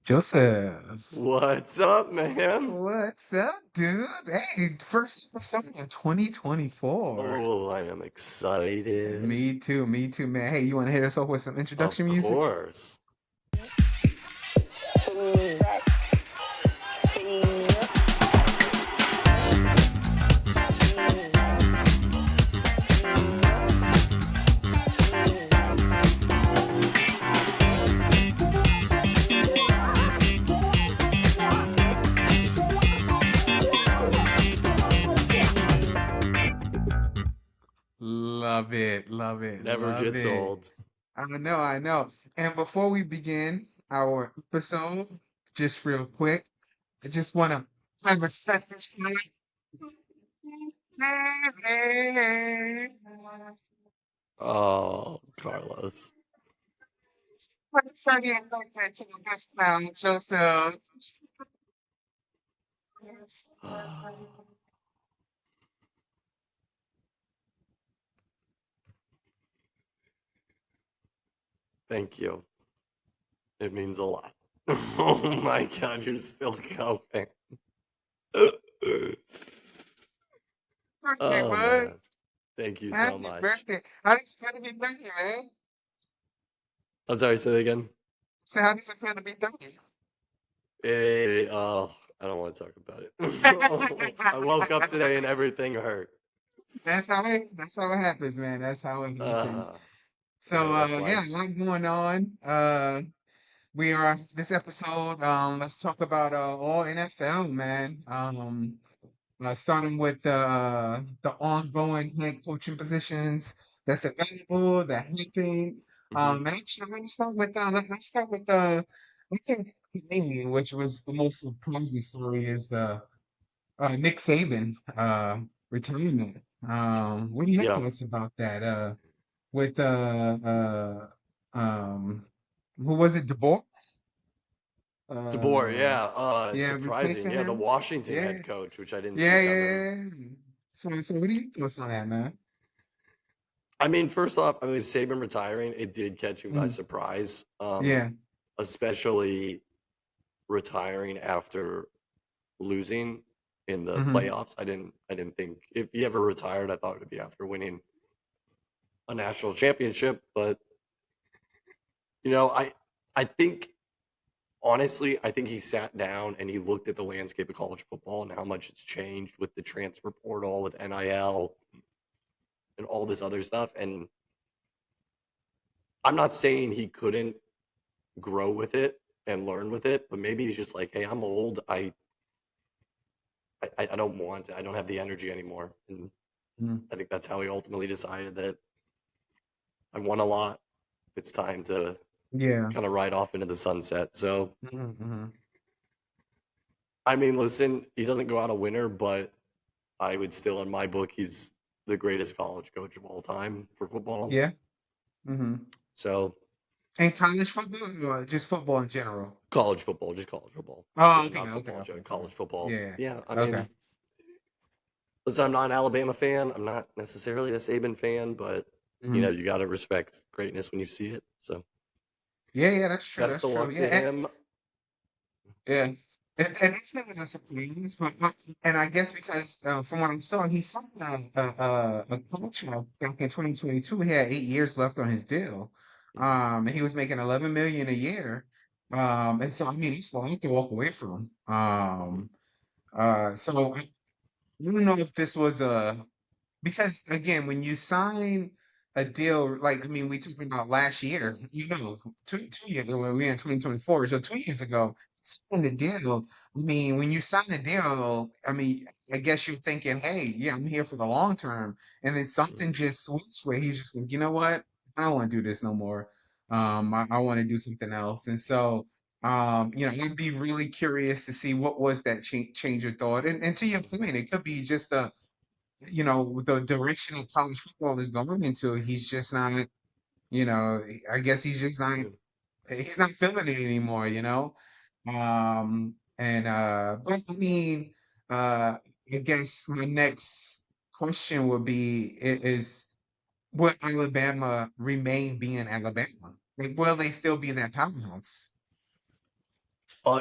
Joseph. What's up, man? What's up, dude? Hey, first episode in 2024. Oh, I am excited. Me too, man. Hey, you want to hit us off with some Of introduction music? course. Love it, love it, Never love gets it. old. I know. And before we begin our episode, just real quick, I just want to have a special Oh, Carlos. What's up, to the best man, Joseph? Thank you. It means a lot. Oh my God, you're still going. Birthday, Oh bud. man, thank you so Happy much. birthday. How does it feel to be 30, man? I'm sorry, say that again. So how does it feel to be 30? Oh, I don't want to talk about it. I woke up today and everything hurt. That's how it happens, man. That's how it happens. Uh, So that's yeah, a life. lot going on. We are this episode, let's talk about all NFL, man. Starting with the ongoing head coaching positions that's available, that happened. Hmm. And actually, let's start with I think maybe which was the most surprising story is the Nick Saban retirement. What do you Yeah, thoughts about that? With um, who was it? DeBoer? DeBoer. Uh, Yeah, yeah, surprising. replacing Yeah, the him. Washington Yeah, head coach, which I didn't see yeah, coming. yeah. So what do you thoughts on that, man? I mean, first off, I mean, Saban retiring, it did catch me by Mm, surprise. yeah. Especially retiring after losing in the Mm-hmm. playoffs. I didn't think if he ever retired, I thought it would be after winning a national championship. But I think honestly, I think he sat down and he looked at the landscape of college football and how much it's changed with the transfer portal, with NIL, and all this other stuff. And I'm not saying he couldn't grow with it and learn with it, but maybe he's just like, hey, I'm old. I don't want it. I don't have the energy anymore. And Mm, I think that's how he ultimately decided that I won a lot. It's time to yeah. kind of ride off into the sunset. So, Mm-hmm. I mean, listen, he doesn't go out a winner, but I would still, in my book, he's the greatest college coach of all time for football. Yeah. Mm-hmm. So, And college football, or just football in general? college football, just college football. Oh, Yeah, okay, not okay, football, okay, Joe. okay. College football. Yeah. Yeah, I Okay. mean, listen, I'm not an Alabama fan. I'm not necessarily a Saban fan, but Mm-hmm. you got to respect greatness when you see it. So, Yeah, yeah, that's true. best That's of true. luck Yeah, to him. yeah. And this thing was a surprise, and I guess because from what I saw, he signed a contract back in 2022. He had 8 years left on his deal, Mhm. and he was making 11 million a year. And so I mean, it's a lot to walk away from. Mhm. So I don't know if this was a because again, when you sign a deal, like I mean, we talking about last year, two years ago, we in 2024, so 2 years ago, signing a deal. I mean, when you sign a deal, I mean, I guess you're thinking, hey, yeah, I'm here for the long term, and then something Mhm. just switched where he's just like, you know what, I don't want to do this no more. I want to do something else, and so. I'd be really curious to see what was that change of thought. And to your point, it could be just a with the direction that college football is going into, he's just not, I guess Yeah. he's not feeling it anymore. But I mean, I guess my next question would be is will Alabama remain being Alabama? Like, will they still be that powerhouse?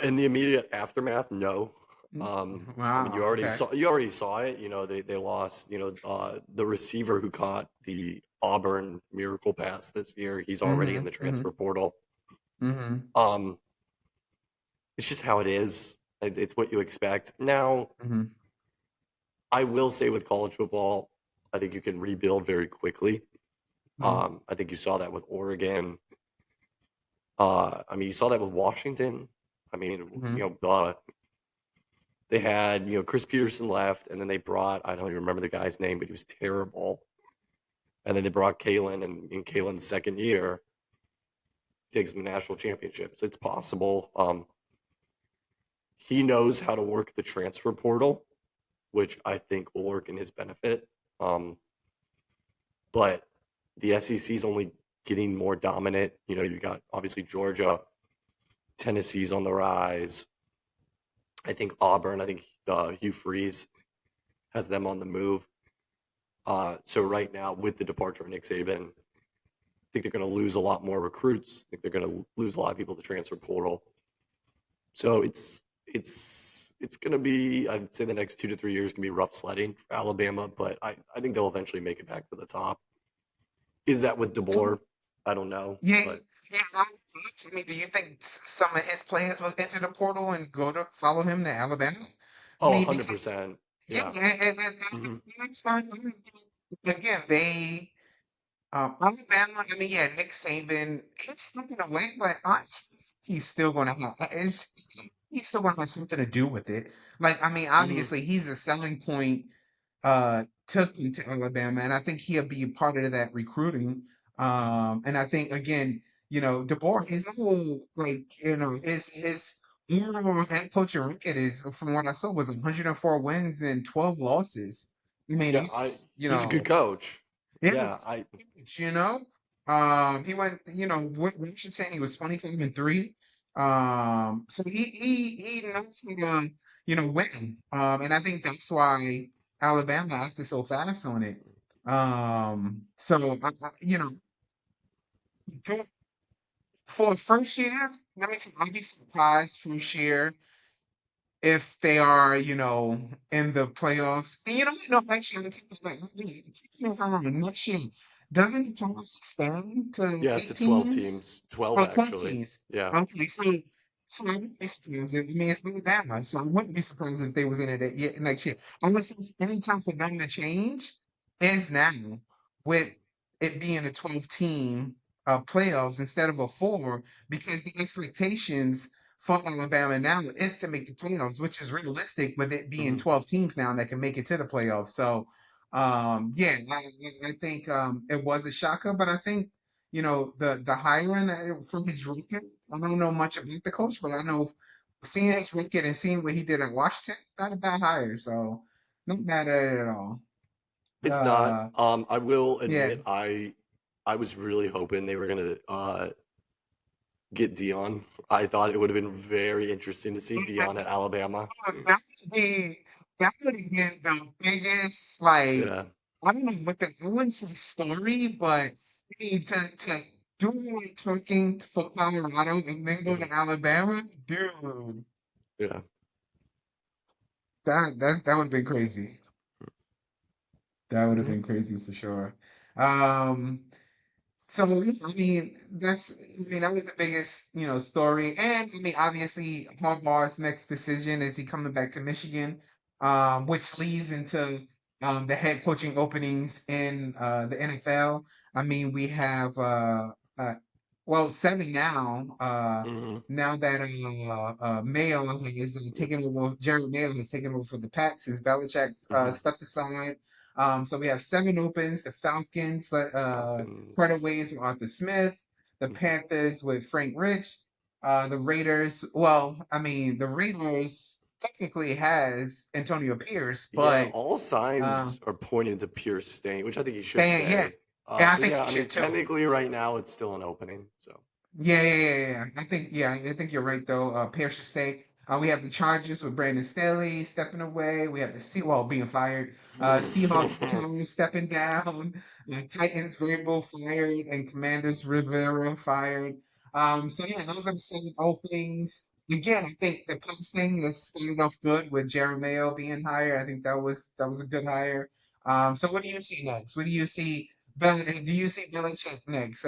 In the immediate aftermath, no. Mm, I mean, wow, okay. you already saw it. You know, they lost. You know, the receiver who caught the Auburn miracle pass this year. He's already in Mhm, the mhm, transfer portal. mhm, Um, it's just how it is. It's what you expect. Now, mhm, I will say with college football, I think you can rebuild very quickly. mhm, I think you saw that with Oregon. I mean, you saw that with Washington. I mean, mhm, they had, Chris Peterson left, and then they brought, I don't even remember the guy's name, but he was terrible. And then they brought Kalen, and in Kalen's second year, takes him to national championships. It's possible. He knows how to work the transfer portal, which I think will work in his benefit. Um, but the SEC is only getting more dominant. You know, you got obviously Georgia, Tennessee's on the rise. I think Auburn, I think Hugh Freeze has them on the move. So right now, with the departure of Nick Saban, I think they're going to lose a lot more recruits. I think they're going to lose a lot of people to transfer portal. So it's going to be, I'd say the next 2 to 3 years can be rough sledding for Alabama, but I think they'll eventually make it back to the top. Is that with so DeBoer? I don't know, yeah, but yeah, I mean, do you think some of his players will enter the portal and go to follow him to Alabama? I oh, mean, because 100%. yeah, Yeah. and Hmm. that's fine. I mean, again, they Alabama. I mean, yeah, Nick Saban, he's stepping away, but honestly, he's still going to have. He's still going to have something to do with it. Like, I mean, Hmm. obviously, he's a selling point took him to Alabama, and I think he'll be a part of that recruiting. And I think again, DeBoer, his whole his overall head coaching record is, from what I saw, was 104 wins and 12 losses. I mean, Yeah, I it's he's a good coach. yeah, Yeah, it's I huge, he went, Washington, he was 25-3. So he knows how to, win. And I think that's why Alabama acted so fast on it. So for for first year, let me tell you, I'd be surprised first year if they are, in the playoffs. And you know what? No, actually, I'm gonna take that back. Wait, correct me if I'm wrong. Next year, doesn't the playoffs expand to yeah, to eight 12 teams? teams, 12 Or 12 actually. teams? Yeah. Okay, so I wouldn't be surprised if, I mean, it's Alabama, so I wouldn't be surprised if they was in it next year. I would say any time for them to change is now, with it being a 12 team playoffs instead of a four, because the expectations for Alabama now is to make the playoffs, which is realistic with it being Hmm. 12 teams now that can make it to the playoffs. So, yeah, I think it was a shocker, but I think, the hiring from his record, I don't know much about the coach, but I know seeing his record and seeing what he did at Washington, not a bad hire. So, not bad at it at all. It's not. Uh, I will yeah. admit, I was really hoping they were gonna get Dion. I thought it would have been very interesting to see Dion at Alabama. That would be that would have been the biggest, like, Yeah, I don't know what I wouldn't say story, but I mean, to do all the talking for Colorado and then go mhm, to Alabama, dude, yeah. that would have been crazy. That would have Mhm, been crazy for sure. Um, So yeah, I mean, that was the biggest, story. And I mean, obviously, Harbaugh's next decision is he coming back to Michigan, which leads into the head coaching openings in the NFL. I mean, we have well, seven now. mhm, Now that Mayo has yep, taken over, Jerry Mayo has taken over for the Pats, since Belichick's mhm. stepped aside. So we have seven opens. The Falcons parted Falcons. ways with Arthur Smith. The Mhm. Panthers with Frank Rich. The Raiders, well, I mean, the Raiders technically has Antonio Pierce, Yeah, but all uh, signs are pointing to Pierce staying, which I think he should staying, yeah, stay. and I But think yeah, he I mean, should too. technically, right now it's still an opening. So. Yeah. I think you're right though. Pierce should stay. We have the Chargers with Brandon Staley stepping away. We have the being fired. Seahawks Cowboys stepping down. Titans Vrabel fired, and Commanders Rivera fired. So yeah, those are the seven openings. again, I think the passing that started off good with Jeremiah being hired. I think that was a good hire. So what do you see next? What do you see? Do you see Belichick next?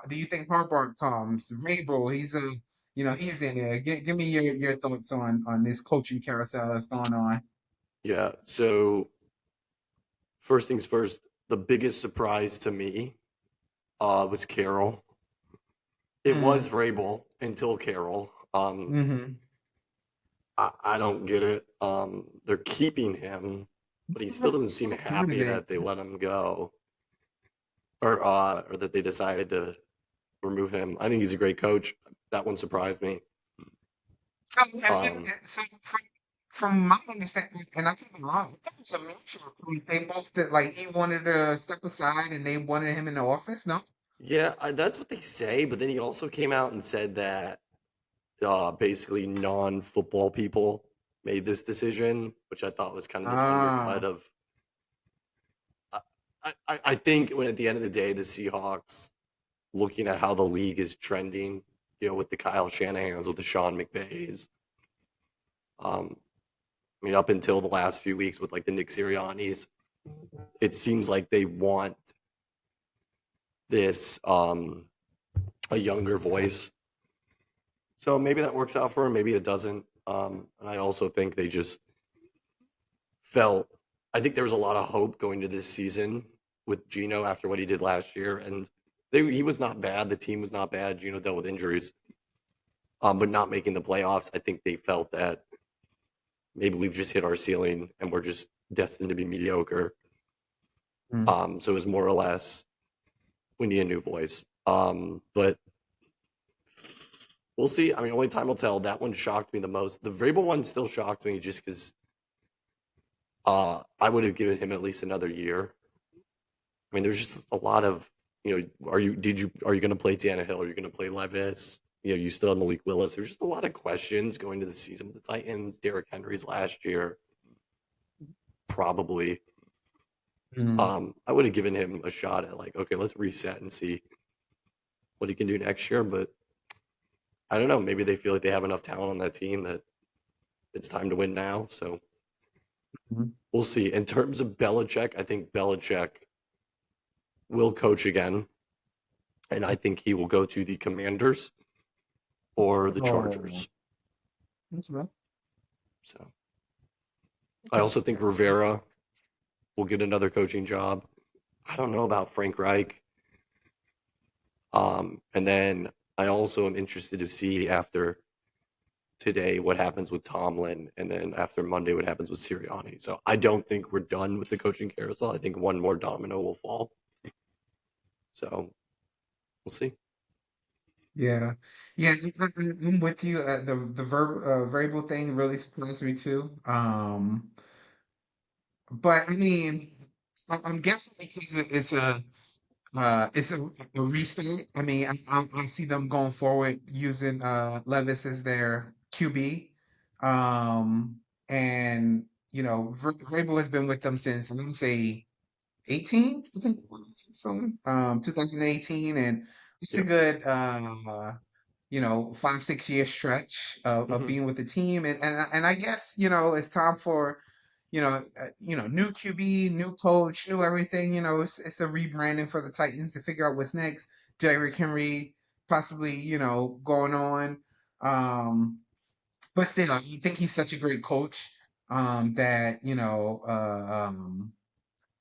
Do you think Harbaugh comes? Vrabel, he's in there. Give me your thoughts on this coaching carousel that's going on. Yeah. So first things first, the biggest surprise to me was Carroll. It was Mm, Vrabel until Carroll. mm-hmm. I don't get it. They're keeping him, but he still doesn't seem Part of happy it. that they let him go, or that they decided to remove him. I think he's a great coach. That one surprised me. So, Um, so from my understanding, and I could be wrong, I think it was a mutual. They both did, like he wanted to step aside, and they wanted him in the office. No. yeah, that's what they say. But then he also came out and said that basically non-football people made this decision, which I thought was kind of this undercut Ah. of. I think when at the end of the day, the Seahawks, looking at how the league is trending, with the Kyle Shanahan's, with the Sean McVays, um, I mean, up until the last few weeks with like the Nick Sirianni's, it seems like they want this a younger voice. So maybe that works out for him, maybe it doesn't. And I also think they just felt. I think there was a lot of hope going to this season with Gino after what he did last year, and he was not bad. The team was not bad. Gino dealt with injuries, but not making the playoffs. I think they felt that maybe we've just hit our ceiling and we're just destined to be mediocre. Mm, So it was more or less we need a new voice. But we'll see. I mean, only time will tell. That one shocked me the most. The Vrabel one still shocked me just because I would have given him at least another year. I mean, there's just a lot of are you going to play Tannehill? Are you going to play Levis? You still have Malik Willis. There's just a lot of questions going to the season with the Titans. Derrick Henry's last year, probably. mm, I would have given him a shot at like, okay, let's reset and see what he can do next year. But I don't know. Maybe they feel like they have enough talent on that team that it's time to win now. So mm. we'll see. In terms of Belichick, I think Belichick will coach again, and I think he will go to the Commanders or the Oh, Chargers. that's right. So I also think So, Rivera will get another coaching job. I don't know about Frank Reich. And then I also am interested to see after today what happens with Tomlin, and then after Monday what happens with Sirianni. So I don't think we're done with the coaching carousel. I think one more domino will fall. So we'll see. yeah, yeah, I'm with you. The variable thing really surprised me too. But I mean, I'm guessing because it's a restart. I mean, I see them going forward using Levis as their QB. And Vrabel has been with them since I'm gonna say 18, I think it was something, 2018, and it's a Yep. good 5, 6 year stretch of Hmm. being with the team, and I guess it's time for new QB, new coach, new everything. It's a rebranding for the Titans to figure out what's next. Derrick Henry possibly going on, but still, you think he's such a great coach that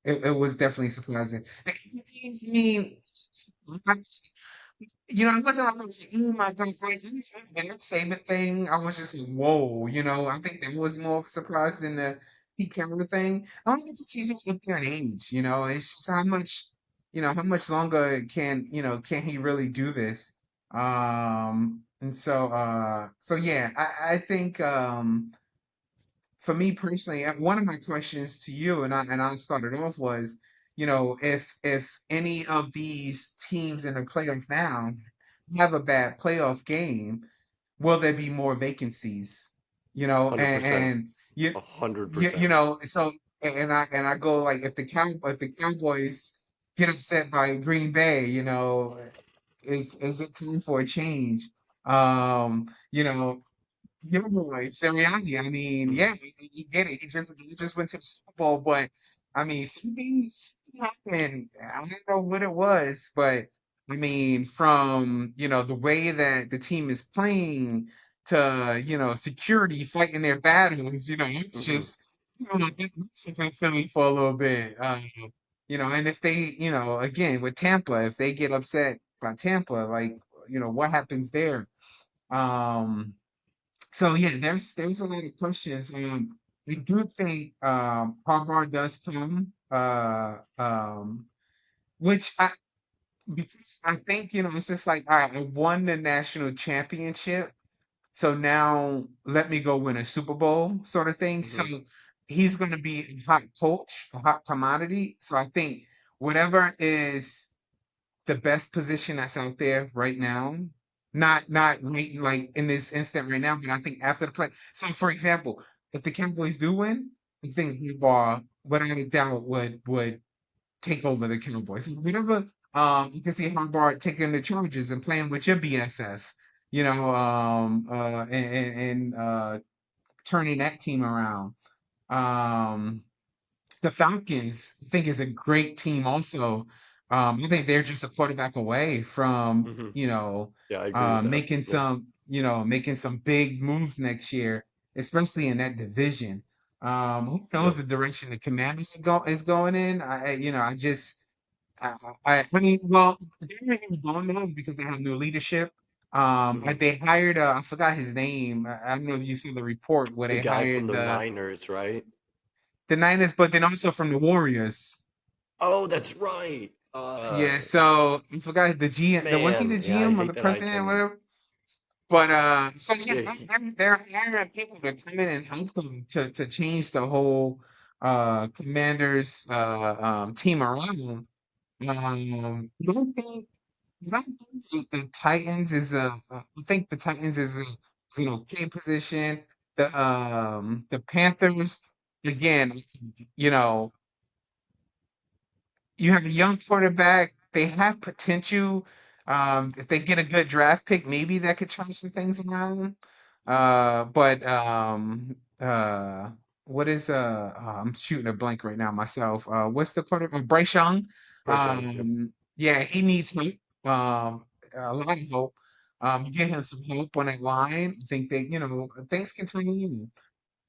it was definitely surprising. Like, I mean, it wasn't like I was like, oh my God, great. And that Saban thing, I was just like, whoa, I think that was more of a surprise than the Pete Carroll thing. I don't think he's just up there in age, it's just how much longer can he really do this? And so yeah, I think, for me personally, one of my questions to you, and I started off was, if any of these teams in the playoff now have a bad playoff game, will there be more vacancies? Hundred And percent. you 100%. so and I go like if the Cowboys get upset by Green Bay, is it time for a change? Um, you know, Yeah, Sirianni. I mean, Mhm, yeah, you get it. He just went to the Super Bowl, but I mean, something happened. I don't know what it was, but I mean, from the way that the team is playing to security fighting their battles, it's mhm, just it's in Philly for a little bit. And if they, again with Tampa, if they get upset by Tampa, like what happens there? Um. So yeah, there's a lot of questions. I do think Harbaugh does come. Which I because I think it's just like, all right, I won the national championship, so now let me go win a Super Bowl sort of thing. So mhm. he's going to be a hot coach, a hot commodity. So I think whatever is the best position that's out there right now. Not right, like in this instant right now, but I think after the play. So for example, if the Cowboys do win, I think Harbaugh, without a doubt, would take over the Cowboys. Whatever, you can see Harbaugh taking the charges and playing with your BFF, and turning that team around. Um, the Falcons, I think, is a great team also. I think they're just a quarterback away from, Mhm. Yeah, I agree with that. Yeah. making some big moves next year, especially in that division. Who knows Yep. the direction the Commanders is going in? I just, I mean, well, they're really going those because they have new leadership. Mhm. They hired, I forgot his name. I don't know if you saw the report where The they guy from hired the the Niners, right? the Niners, but then also from the Warriors. Oh, that's right. Yeah, so I forgot the GM. Was he the Man, yeah, I GM or the hate that I president or can. whatever? But so yeah, Yeah, they're hiring people to come in and help them to change the whole Commanders team around. I don't think the Titans is I think the Titans is an okay position. The Panthers again, you know. You have a young quarterback. They have potential. If they get a good draft pick, maybe that could turn some things around. But what is I'm shooting a blank right now myself. What's the quarterback? Bryce Young. Bryce Young. Yep. Yeah, he needs help. A lot of help. You get him some help on that line. I think that things can turn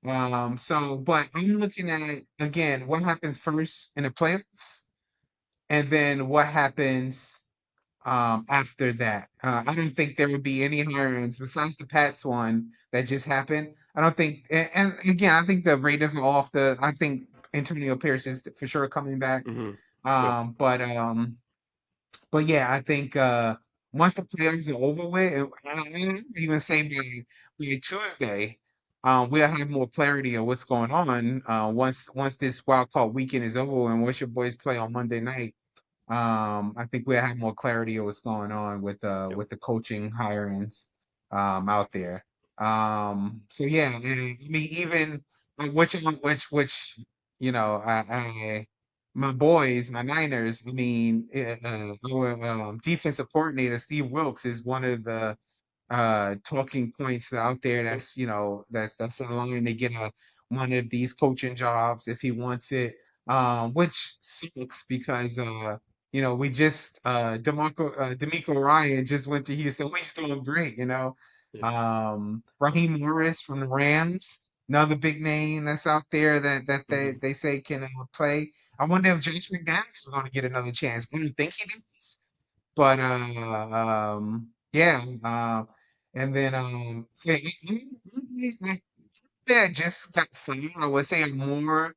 around. But I'm looking at again what happens first in the playoffs and then what happens after that. I don't think there would be any hirings besides the Pats one that just happened. I don't think, and again, I think the Raiders are off the. I think Antonio Pierce is for sure coming back. Hmm. Yep. But yeah, I think once the playoffs are over with, and I would even say by Tuesday, we'll have more clarity of what's going on. Once this wild card weekend is over and once your boys play on Monday night. I think we'll have more clarity of what's going on Yep. with the coaching hirings out there. So yeah, I mean even which my boys, my Niners. I mean, our defensive coordinator Steve Wilkes is one of the talking points out there Yep. that's in line to get one of these coaching jobs if he wants it, which sucks because we just D'Amico Ryan just went to Houston. He's doing great. Yeah. Raheem Morris from the Rams, another big name that's out there that Hmm. they say can play. I wonder if James McDaniels is going to get another chance. I don't think he does, but yeah, and then so that just got fired. I would say more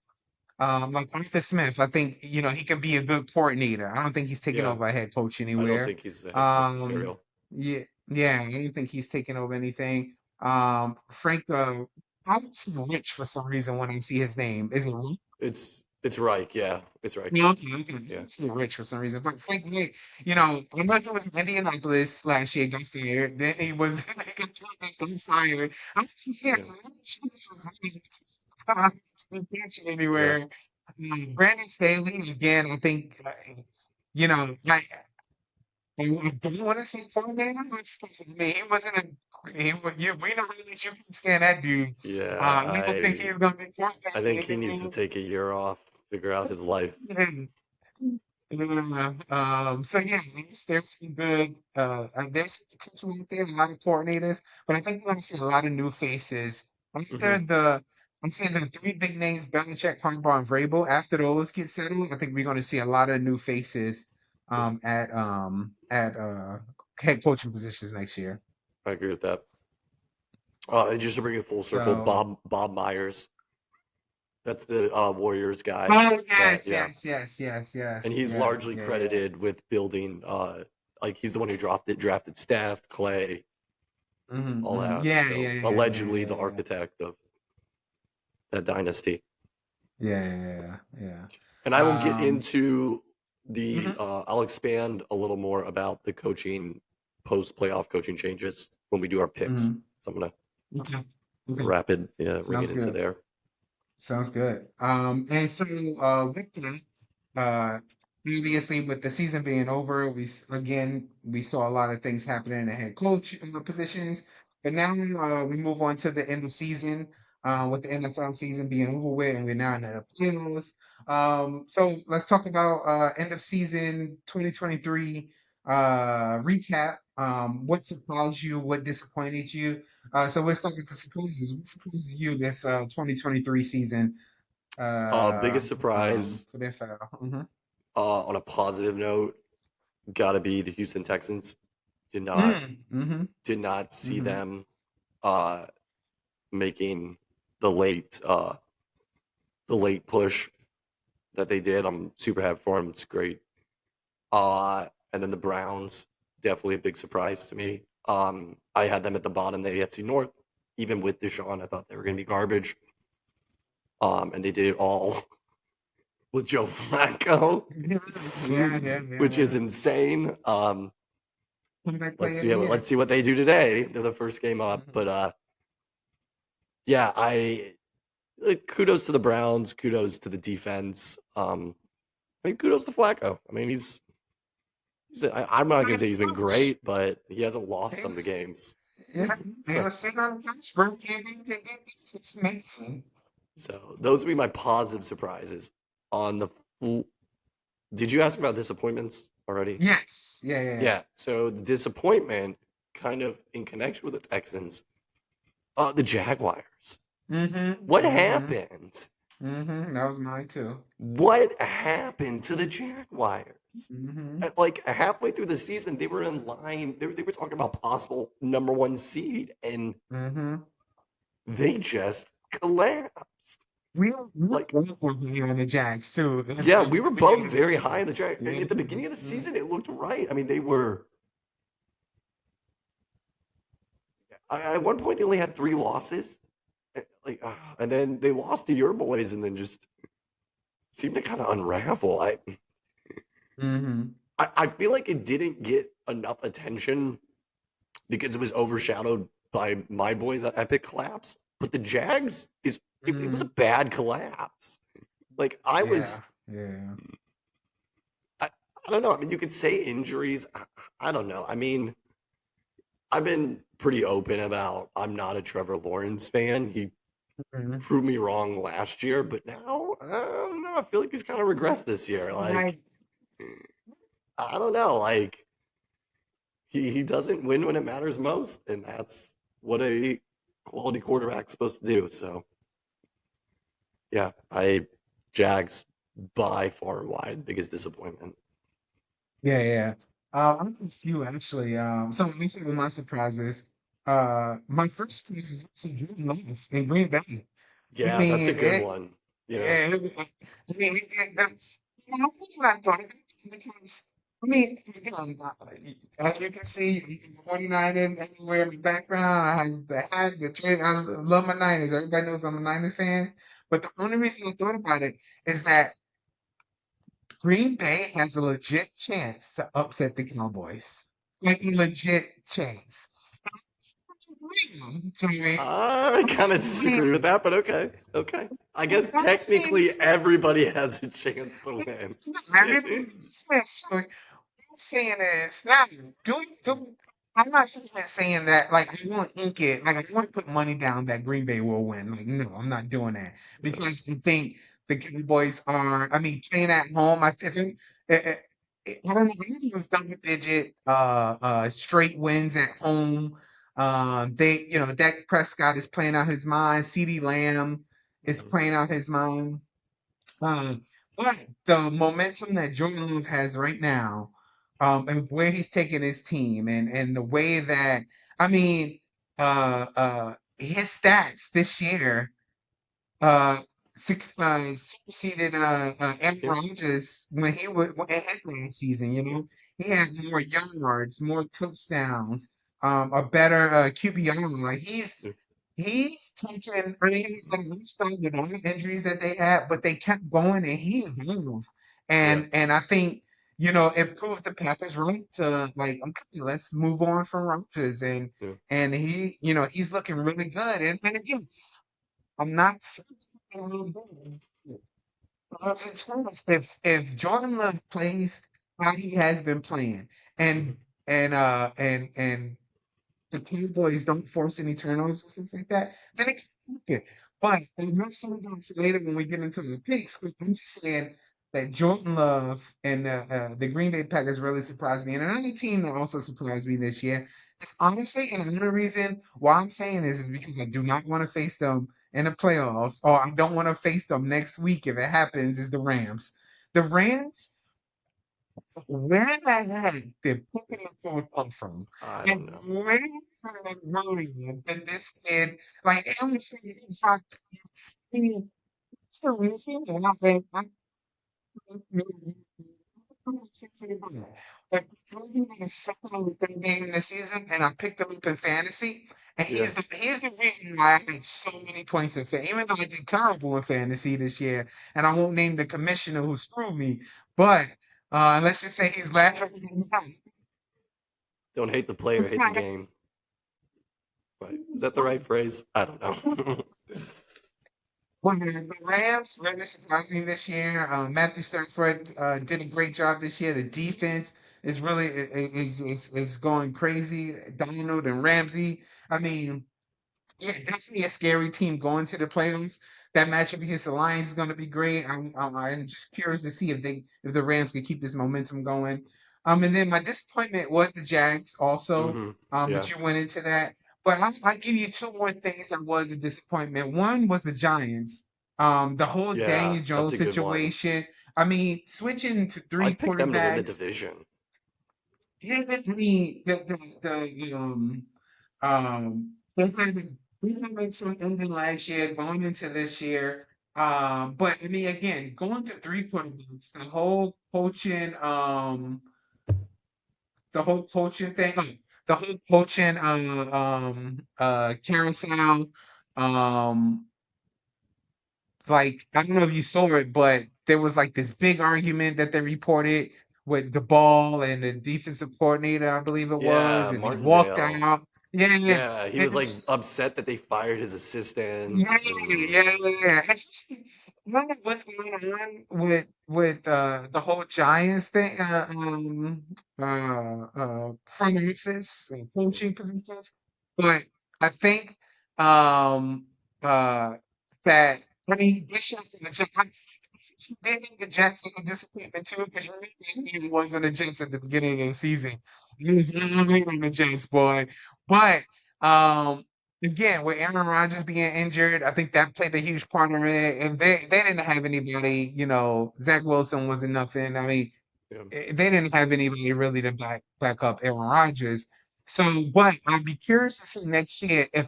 like Arthur Smith. I think he can be a good coordinator. I don't think he's taking Yeah. over a head coach I don't anywhere. think he's a head coach Um, material. yeah, yeah, I don't think he's taking over anything. Frank, I would say Rich for some reason when I see his name. Is it Rich? It's Reich. Yeah. It's Reich. No, okay, okay. Yeah. It's not rich for some reason. But Frank Wright, I know he was in Indianapolis last year, got fired. Then he was got fired. I think he Yeah. has no chances really to be pitching Yeah. anywhere. Brandon Staley, again, I think, you know, like I don't want to say coordinator, because I mean, he wasn't he, we know how much you can stand that dude. Yeah, I don't think he's going to be I think he needs to coordinator. take a year off, figure out his life. Yeah. So yeah, there's some good there's some potential out there, a lot of coordinators, but I think we're gonna see a lot of new faces Hmm. after the I'm saying the three big names, Belichick, Harbaugh, and Vrabel. After those get settled, I think we're gonna see a lot of new faces Yeah, at head coaching positions next year. I agree with that. And just to bring it full circle, So Bob Myers, that's the Warriors guy. oh That yes, yeah, yes, yes, yes, and yes, he's yeah, largely yeah, yeah. credited with building. Like he's the one who drafted Steph, Clay, all that. Yeah, yeah, So yeah, yeah, allegedly the yeah, yeah. architect of that dynasty. Yeah, yeah, yeah, And I will get yeah. into the. Mhm, I'll expand a little more about the coaching post playoff coaching changes when we do our picks. mhm. So I'm gonna Okay, okay. rapid ring it Sounds into good. there. Sounds good. And so with that, uh, previously with the season being over, again we saw a lot of things happening in the head coach positions, but now we move on to the end of season, with the NFL season being over with, and we're now in the playoffs. So let's talk about end of season 2023 recap. What surprised you? What disappointed you? So let's start with the surprises. What surprises you this 2023 season Biggest surprise for the NFL? Mm-hmm. on a positive note, got to be the Houston Texans. Did not Mm-hmm. did not see Mm-hmm. them uh, making the late push that they did. I'm super happy for them. It's great. And then the Browns, definitely a big surprise to me. I had them at the bottom of the AFC North. Even with Deshaun, I thought they were going to be garbage. And they did it all with Joe Flacco, Yeah, yeah, yeah, yeah, which is yeah. insane. Comeback Let's player of see. the year. Let's see what they do today. They're the first game up, Mm-hmm. but yeah, kudos to the Browns. Kudos to the defense. I mean, kudos to Flacco. I mean, I'm not gonna say he's been great, but he hasn't lost He them the was, games. yeah, he So, was sitting on the bench, bro. It's amazing. so those would be my positive surprises. On the, did you ask about disappointments already? Yes. Yeah, yeah, yeah. Yeah. So the disappointment, kind of in connection with the Texans, the Jaguars. Mm-hmm. What Mm-hmm. happened? Mm-hmm. That was mine too. What happened to the Jaguars? Mm-hmm. At like halfway through the season, they were in line. They were talking about possible number one seed, and Mm-hmm. they just collapsed. We were Like, both here on the Jags too at yeah, we the were beginning both of the very high season. in the Jaguars. Yeah. At the beginning of the Mm-hmm. season, it looked right. I mean, they were. At one point, they only had three losses. Like, and then they lost to your boys, and then just seemed to kind of unravel. Mm-hmm. I feel like it didn't get enough attention because it was overshadowed by my boys' epic collapse. But the Jags it was a Mm-hmm. bad collapse. Like Yeah. Yeah. I, I don't know. I mean, you could say injuries. I don't know. I mean, I've been pretty open about I'm not a Trevor Lawrence fan. He Mhm. proved me wrong last year, but now I don't know. I feel like he's kind of regressed this year. Like Right. I don't know. Like he doesn't win when it matters most, and that's what a quality quarterback's supposed to do. So yeah, I Jags by far and wide biggest disappointment. Yeah, yeah. I'm a few actually. So let me see what my surprises. My first surprise is actually Jordan Love in Green Bay. I Yeah, that's a mean, good one. Yeah, I mean, you know, that's what I thought of it because, I mean, again, as you can see, 49ers everywhere in the background. I have the hat, the trade. I love my Niners. Everybody knows I'm a Niners fan. But the only reason I thought about it is that Green Bay has a legit chance to upset the Cowboys. Like a legit chance. It's real, Jimmy. I kind of disagree with Real. that, but okay, okay. I guess I'm saying technically everybody has a chance to win. it's not everybody says so. saying is now do I'm not sitting there saying that like I won't ink it like I won't put money down that Green Bay will win. Like no, I'm not doing that Yeah. because I think the Cowboys are. I mean, playing at home. I think I don't know. I think it was double digit straight wins at home. They Dak Prescott is playing out his mind. CeeDee Lamb is Mhm. playing out his mind. Uh, but the momentum that Jordan Love has right now, and where he's taking his team, and the way that I mean, his stats this year, uh, superseded Aaron Yeah. Rodgers when he was in his last season. He had more yards, more touchdowns, a better QBR. Like Yeah. he's taken, I mean, he's got a new start with all the injuries that they had, but they kept going and he evolved. Yeah. And I think, it proved the Packers right to like, okay, let's move on from Rodgers. Yeah. And he's looking really good. And again, I'm not saying he's really good. Because it's true. If Jordan Love plays how he has been playing Mhm. and and the Cowboys don't force any turnovers and stuff like that, then it can happen. But and we'll save that for later when we get into the picks. But I'm just saying that Jordan Love and the Green Bay Packers really surprised me. And another team that also surprised me this year is honestly, and another reason why I'm saying this is because I do not want to face them in the playoffs, or I don't want to face them next week if it happens, is the Rams. The Rams, where the heck did Yeah. Puka Nacua come from? I don't And know. where kind of worrying that this kid, like everything he's talked, I mean, it's the reason why like Cleveland is second or third game in the season, and I picked him up in fantasy, and Yeah. he's the reason why I had so many points in fantasy. Even though I did terrible in fantasy this year, and I won't name the commissioner who screwed me, but let's just say he's laughing. Don't hate the player, hate the game. Right? Is that the right phrase? I don't know. Well, the Rams really surprising this year. Matthew Stafford did a great job this year. The defense is really is going crazy. Donald and Ramsey. I mean, yeah, definitely a scary team going to the playoffs. That matchup against the Lions is going to be great. I'm just curious to see if the Rams can keep this momentum going. And then my disappointment was the Jags also. Hmm. But Yeah. you went into that. But I give you two more things that was a disappointment. One was the Giants. The whole Yeah. Daniel That's Jones a good one. situation. I mean, switching to three I'd pick them to win the quarterbacks. division. Yeah, I mean they had some ending last year, going into this year. But I mean, again, going to three quarterbacks, the whole coaching thing, the whole coaching carousel, um, like I don't know if you saw it, but there was like this big argument that they reported with the ball and the defensive coordinator, I believe it was, Yeah, and he walked Martindale. out. Yeah, yeah. Yeah, he was It's like just, upset that they fired his yeah, assistants and yeah, yeah. It's just, I don't know what's going on with the whole Giants thing, front office and yeah. coaching positions, but I think um uh that I mean this year for the Jets, they think the Jets is a disappointment too because you remember he was on the Jets at the beginning of the season. He was really on the Jets, boy, but um. Again, with Aaron Rodgers being injured, I think that played a huge part in it. And they didn't have anybody, Zach Wilson wasn't nothing. I mean, Yeah. they didn't have anybody really to back up Aaron Rodgers. So, but I'd be curious to see next year if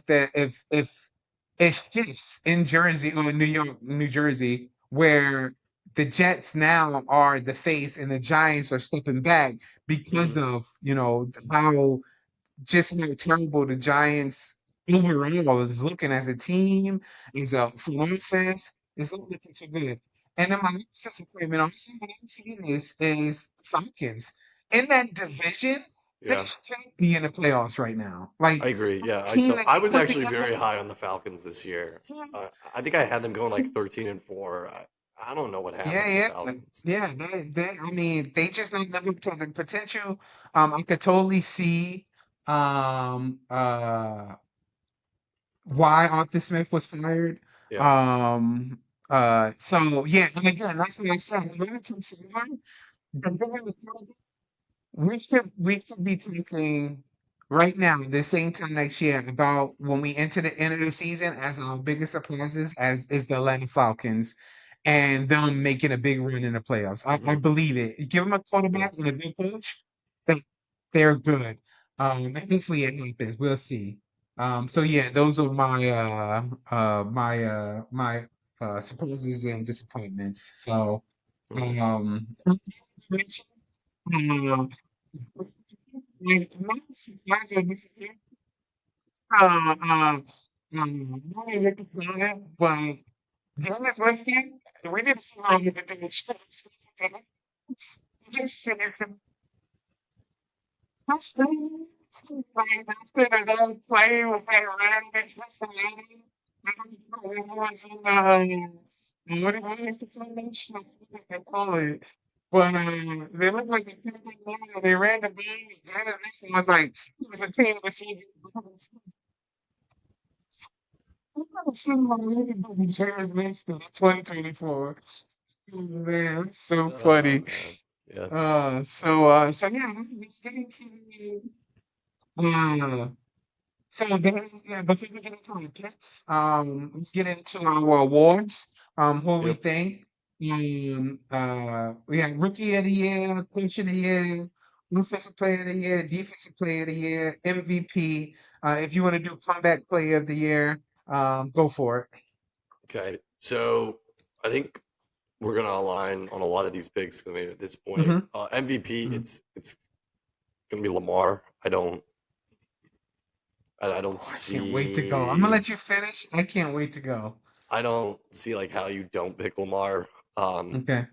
it shifts in Jersey or New York, New Jersey, where the Jets now are the face and the Giants are stepping back Hmm. because of how just how terrible the Giants overall is looking as a team, as a front offense. It's not looking too good. And then my next disappointment, also, what I'm seeing is Falcons. In that division, they Yeah. shouldn't be in the playoffs right now. I Like, agree. a Yeah, team that I they was put actually together. very high on the Falcons this year. I think I had them going like 13-4. I don't know what Yeah, happened to the yeah, Falcons. yeah. I mean, they just not live up to the potential. I could totally see, um, uh, why Arthur Smith was fired. Yeah. Um, so yeah, and again, that's what I said. When it takes over, we should be talking right now, the same time next year, about when we enter the end of the season as our biggest surprises as is the Atlanta Falcons and them making a big run in the playoffs. I Hmm. believe it. You give them a Yeah. quarterback and a good coach, they, they're good. And hopefully it happens. We'll see. So yeah, those are my surprises and disappointments. So Hmm. um uh, like, mine's are disappearing. Not even to plan, but business listing, we need to figure out what to do with shirts. This shit is frustrating. Like, after the dog play with that random twist of lady, I don't know what was in what is the foundation? I forget what they call it. But they look like they picked up one, they ran the ball, and this one was like, it was a team to see. I never seen my anybody Jared Winston in 2024. Oh, man, it's so Oh funny. man. Yeah. So yeah, let's get into uh, so then, yeah, before we get into our picks, let's get into our awards. What we Yep. think. We have Rookie of the Year, Coach of the Year, Offensive Player of the Year, Defensive Player of the Year, MVP. If you want to do Comeback Player of the Year, go for it. Okay. So I think we're gonna align on a lot of these picks. I mean, at this point, Mm-hmm. MVP, Mm-hmm. it's gonna be Lamar. I don't Oh, I can't wait to go. I'm gonna see. let you finish. I can't wait to go. I don't see like how you don't pick Lamar. Um, Okay.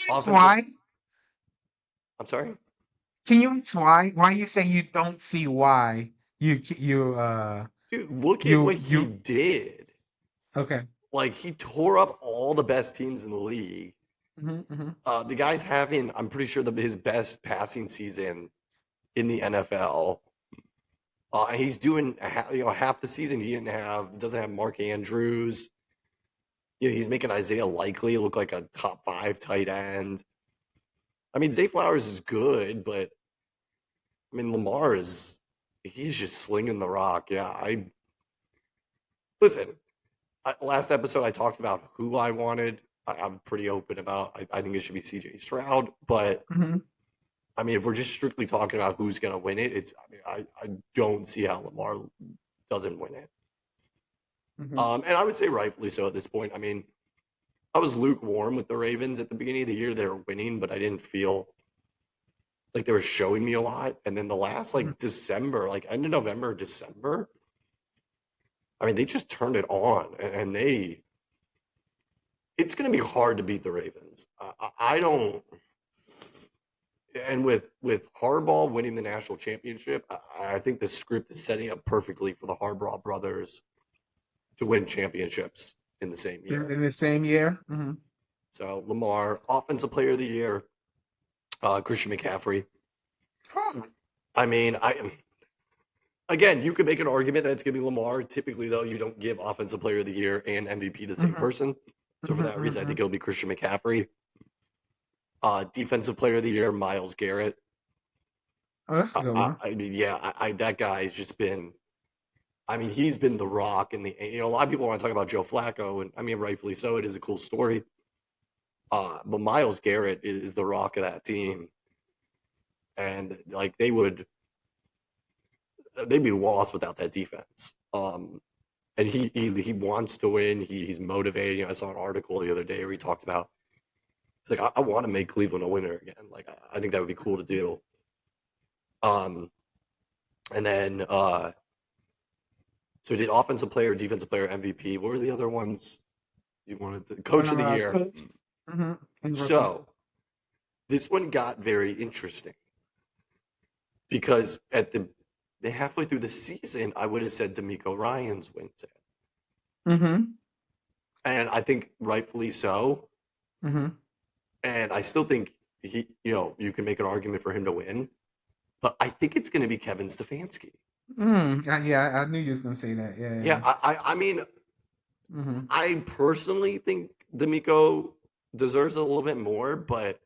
That's offensive. why. I'm sorry, Can you ask why? Why you say you don't see why dude. Look at you what he you did. okay. Like he tore up all the best teams in the league. Hmm, hmm. The guy's having, I'm pretty sure, his best passing season in the NFL. And he's doing, half the season he doesn't have Mark Andrews. He's making Isaiah Likely look like a top five tight end. I mean, Zay Flowers is good, but I mean, he's just slinging the rock. Yeah, listen. Last episode, I talked about who I wanted. I'm pretty open about. I think it should be CJ Stroud, but Hmm, I mean, if we're just strictly talking about who's going to win it, I mean, I don't see how Lamar doesn't win it. hmm. And I would say rightfully so at this point. I mean, I was lukewarm with the Ravens at the beginning of the year. They were winning, but I didn't feel like they were showing me a lot. And then the last Hmm. like December, like end of November, December, I mean, they just turned it on, and it's going to be hard to beat the Ravens. I don't. And with Harbaugh winning the national championship, I think the script is setting up perfectly for the Harbaugh brothers to win championships in the same year. In the same year. Hmm. So Lamar, offensive player of the year, Christian McCaffrey. Oh, I mean, I again, you could make an argument that it's going to be Lamar. Typically, though, you don't give offensive player of the year and MVP to the same hmm, person. So for hmm, that reason, I hmm. think it'll be Christian McCaffrey. Defensive player of the year, Miles Garrett. Oh, that's a good one. I mean, yeah, that guy has just been. I mean, he's been the rock, and a lot of people want to talk about Joe Flacco, and I mean, rightfully so. It is a cool story. But Miles Garrett is the rock of that team, and like they'd be lost without that defense. And he wants to win. He's motivated. I saw an article the other day where he talked about. It's like I want to make Cleveland a winner again. Like I think that would be cool to do. Um, and then so did offensive player, defensive player, MVP. What were the other ones you wanted to? Coach of the year. Coach. Hmm. And rookie. So this one got very interesting because at the halfway through the season, I would have said D'Amico Ryan's wins it, Hmm. and I think rightfully so. Mhm. and I still think you can make an argument for him to win, but I think it's going to be Kevin Stefanski. Yeah, I knew you was gonna say that. Yeah, Yeah, yeah. I mean, Mhm. I personally think D'Amico deserves a little bit more, but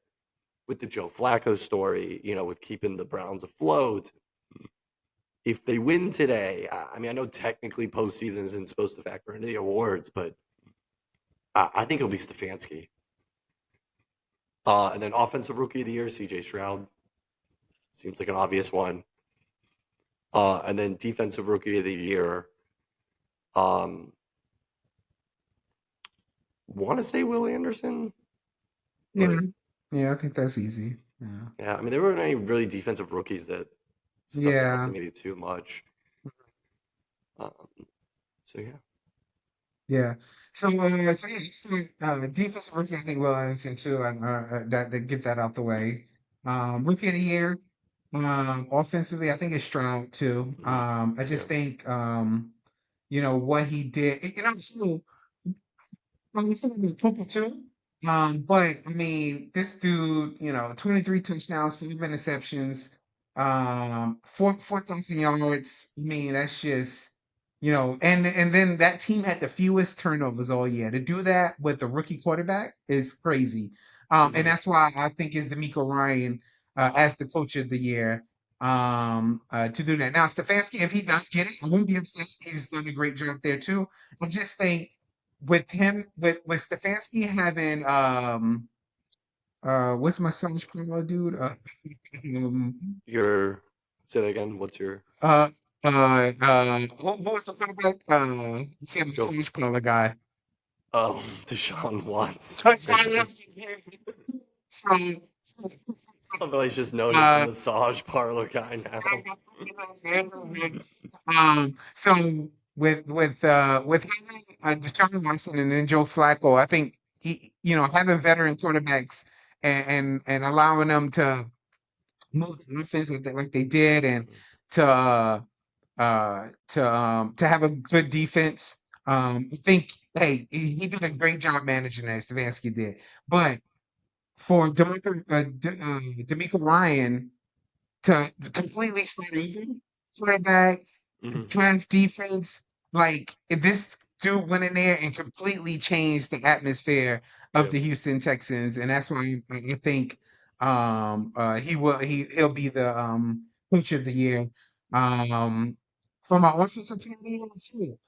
with the Joe Flacco story, with keeping the Browns afloat, if they win today, I mean, I know technically postseason isn't supposed to factor into the awards, but I think it'll be Stefanski. And then offensive rookie of the year, CJ Stroud seems like an obvious one. And then defensive rookie of the year, um, want to say Will Anderson, Yeah. but Yeah, I think that's easy. Yeah. yeah, I mean, there weren't any really defensive rookies that stuck out to Yeah. me too much. Um, so yeah, Yeah. So yeah, defensive rookie, I think Will Anderson too, and that get that out the way. Rookie of the year, offensively, I think it's Stroud too. mhm, I just yeah, think, what he did. So he's gonna be purple too. But I mean, this dude, 23 touchdowns, 5 interceptions, 4,000 yards. I mean, that's just, and then that team had the fewest turnovers all year. To do that with a rookie quarterback is crazy. And hmm that's why I think it's D'Amico Ryan as the coach of the year. To do that. Now, Stefanski, if he does get it, I won't be upset. He's done a great job there too. I just think with him with Stefanski having what's my son's called, dude? Um, your say that again. What's your uh who was the quarterback? See my Joe? son's called guy. Oh, Deshaun Watson. Touchdown. So, I've always just noticed the uh massage parlor guy now. So with having Deshaun Watson and then Joe Flacco, I think having veteran quarterbacks and allowing them to move the offense like they did and Mhm, to to have a good defense. I think hey he did a great job managing that Stefanski did, but for D'Amico Ryan to completely start over, quarterback, mhm, draft defense, like if this dude went in there and completely changed the atmosphere of yeah. the Houston Texans, and that's why I think he'll be the coach of the year. Um, for my offensive player, too.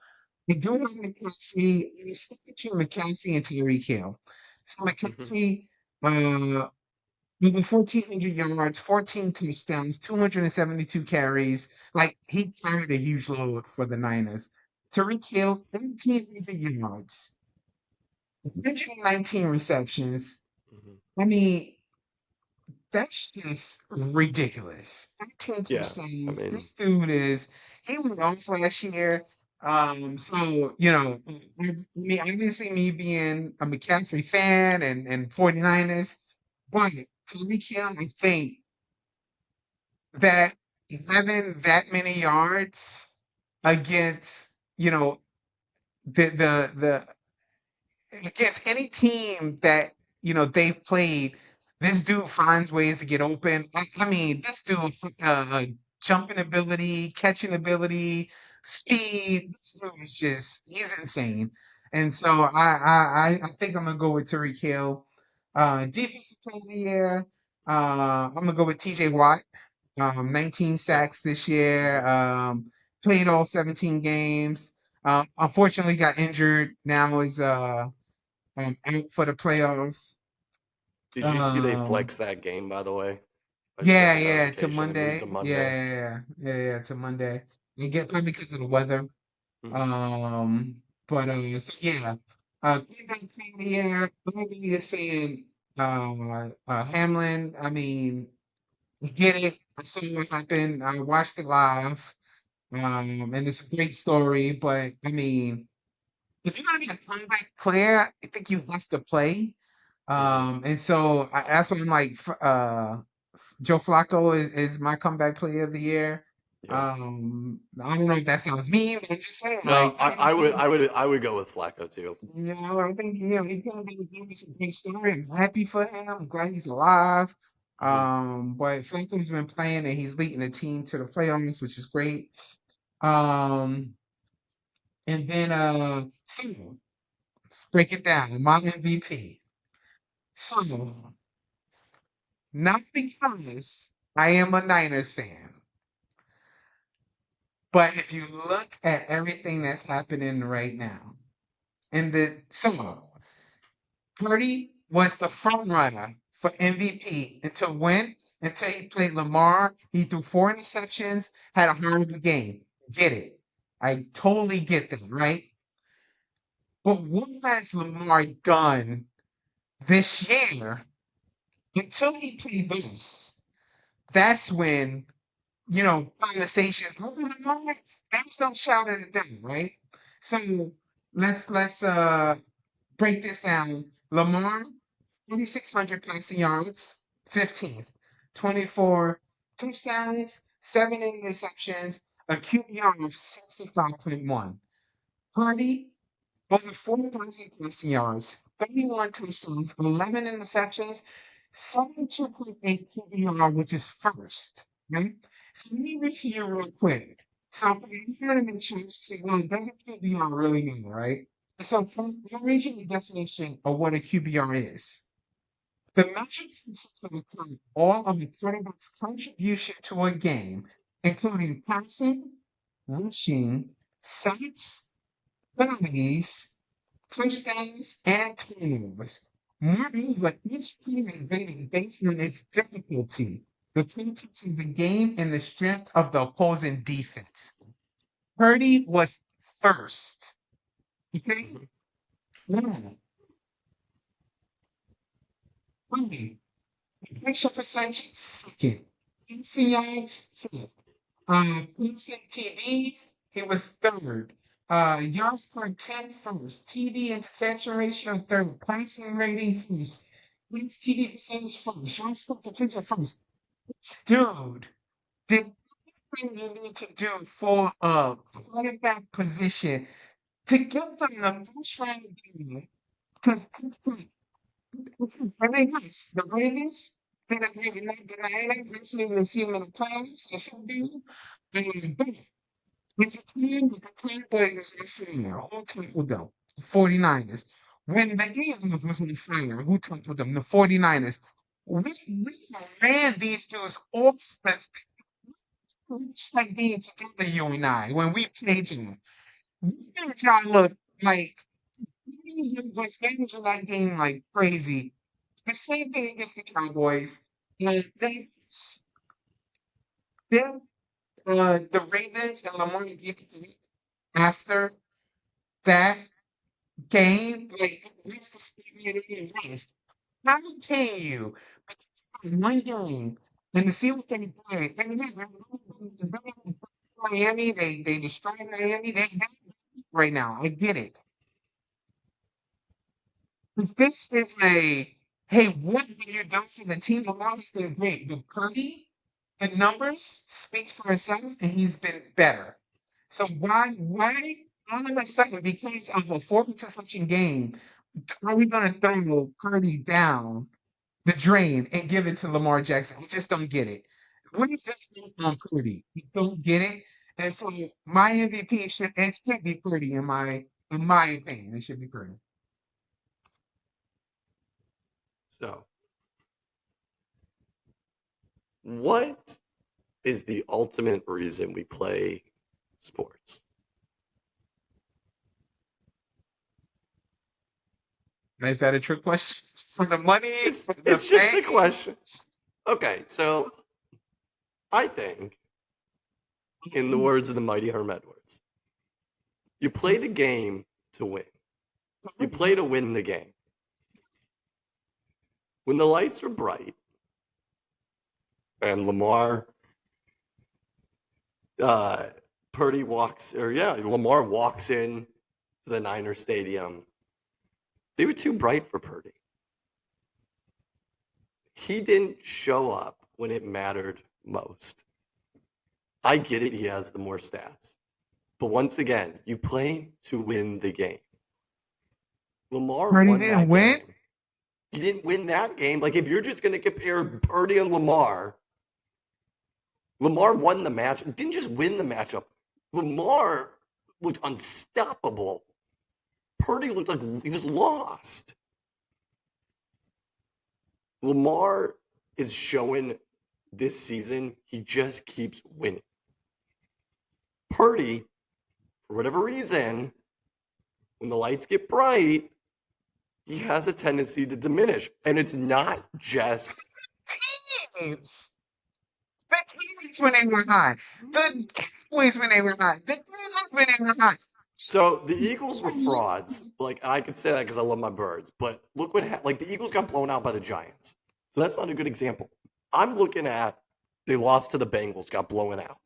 I do have McCaffrey. I was stuck between McCaffrey and Tyreek Hill. So hmm McCaffrey, over 1,400 yards, 14 touchdowns, 272 carries. Like, he carried a huge load for the Niners. Tariq Hill, 1,800 yards, 119 receptions. hmm I mean, that's just ridiculous. 13 Yeah, I touchdowns. mean, He went off last year. So, obviously me being a McCaffrey fan and 49ers, but Tyreek Hill, I think that having that many yards against, you know, the against any team that they've played, this dude finds ways to get open. I mean, this dude, jumping ability, catching ability, speed. This dude is he's insane. And so I think I'm gonna go with Tariq Hill. Defensive player of the year. I'm gonna go with TJ Watt. 19 oh, sacks this year. hmm Played all 17 games. Unfortunately, got injured. Now is out for the playoffs. did you see they Um, flex that game? By the way, I just got yeah, the yeah, to notification. It moved to Monday. Yeah, Monday. yeah, yeah, yeah, to Monday. You get probably because of the weather. hmm But so yeah. Quarterback player of the year. Nobody is saying Hamlin. I mean, I get it. I saw what happened. I watched it live. And it's a great story, but I mean, if you're gonna be a comeback player, I think you have to play. hmm And so that's why I'm like, Joe Flacco is my comeback player of the year. Yeah. I don't know if that sounds mean, but I'm just saying, No, like, I would go with Flacco too. I think he's gonna be a big story. I'm happy for him. I'm glad he's alive. Mhm. But Franklin's been playing and he's leading the team to the playoffs, which is great. Um, and then so let's break it down. My MVP. So not because I am a Niners fan, but if you look at everything that's happening right now, and the so Purdy was the front runner for MVP until when? Until he played Lamar. He threw four interceptions, had a horrible game. Get it. I totally get that, right? But what has Lamar done this year until he played this? That's when, conversations, oh, Lamar, that's no shouting it down, right? So let's break this down. Lamar 2,600 passing yards, 15th, 24 touchdowns, 7 interceptions, a QBR of 65.1. Purdy, over 4,000 passing yards, 31 touchdowns, 11 interceptions, 72.8 QBR, which is first. Right? So let me read here real quick. So I just want to make sure you see, well, doesn't QBR really mean, right? So I'll read you the definition of what a QBR is. The metrics consist of all of the quarterback's contribution to a game, including passing, rushing, sacks, penalties, touchdowns, and turnovers. Moreover, each team is rated based on its difficulty, the context of the game, and the strength of the opposing defense. Purdy was first. Okay? Mhm. Now, Purdy, completion percentage, second. PCIs, fifth. Points and TDs, he was third. Yards per attempt first. TD interception ratio third. Passing rating first. Points TD percentage first. Yards per completion first. Dude, the thing you need to do for a quarterback position to get them the first round game to very nice. The Ravens did a great night. The Niners actually will see them in the playoffs. The Super Bowl. But with the team was on fire, who tackled them? The 49ers. When the Eagles was on fire, who tackled them? The 49ers. We ran these dudes off like being together, you and I, when we played them. We made y'all look like you was managing that game like crazy. The same thing against the Cowboys. Then the Ravens and Lamar get after that game, like this is this. How can you one game and to see what they did? And Miami, they destroyed Miami. They right now. I get it. But this is a hey, what have you done for the team? The line has been great. But Purdy, the numbers speaks for itself, and he's been better. So why all of a sudden, because of a four interception game, are we gonna throw Purdy down the drain and give it to Lamar Jackson? I just don't get it. What is this on Purdy? You don't get it. And so my MVP should be Purdy in my opinion. It should be Purdy. So, what is the ultimate reason we play sports? Is that a trick question? For the money, It's for the it's just a fame? question. Okay, so I think, in the words of the mighty Herm Edwards, you play the game to win. You play to win the game. When the lights were bright and uh, Lamar walks in to the Niner Stadium, they were too bright for Purdy. He didn't show up when it mattered most. I get it. He has the more stats. But once again, you play to win the game. Lamar Purdy won didn't that win. game. He didn't win that game. Like, if you're just going to compare Purdy and Lamar, Lamar won the match. Didn't just win the matchup. Lamar looked unstoppable. Purdy looked like he was lost. Lamar is showing this season he just keeps winning. Purdy, for whatever reason, when the lights get bright, he has a tendency to diminish. And it's not just. Teams. The Cowboys when they were hot. The Cowboys when they were hot. The Eagles when they were hot. So the Eagles were frauds. Like, I could say that because I love my birds. But look what happened. Like, the Eagles got blown out by the Giants. So that's not a good example. I'm looking at they lost to the Bengals, got blown out.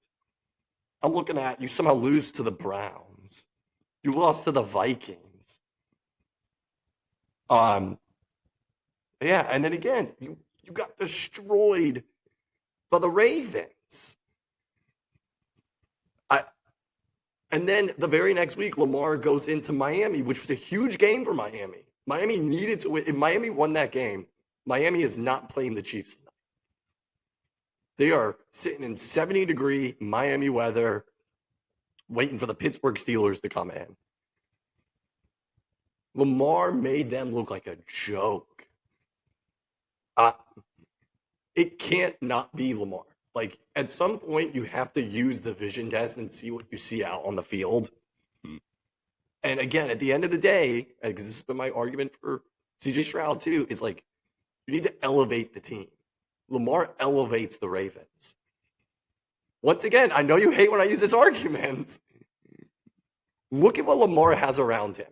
I'm looking at you somehow lose to the Browns. You lost to the Vikings. Um, yeah, and then again, you got destroyed by the Ravens. I and then the very next week, Lamar goes into Miami, which was a huge game for Miami. Miami needed to win. If Miami won that game, Miami is not playing the Chiefs tonight. They are sitting in 70-degree Miami weather, waiting for the Pittsburgh Steelers to come in. Lamar made them look like a joke. Uh, it can't not be Lamar. Like, at some point, you have to use the vision test and see what you see out on the field. And again, at the end of the day, because this has been my argument for CJ Stroud too, is like you need to elevate the team. Lamar elevates the Ravens. Once again, I know you hate when I use this argument. Look at what Lamar has around him.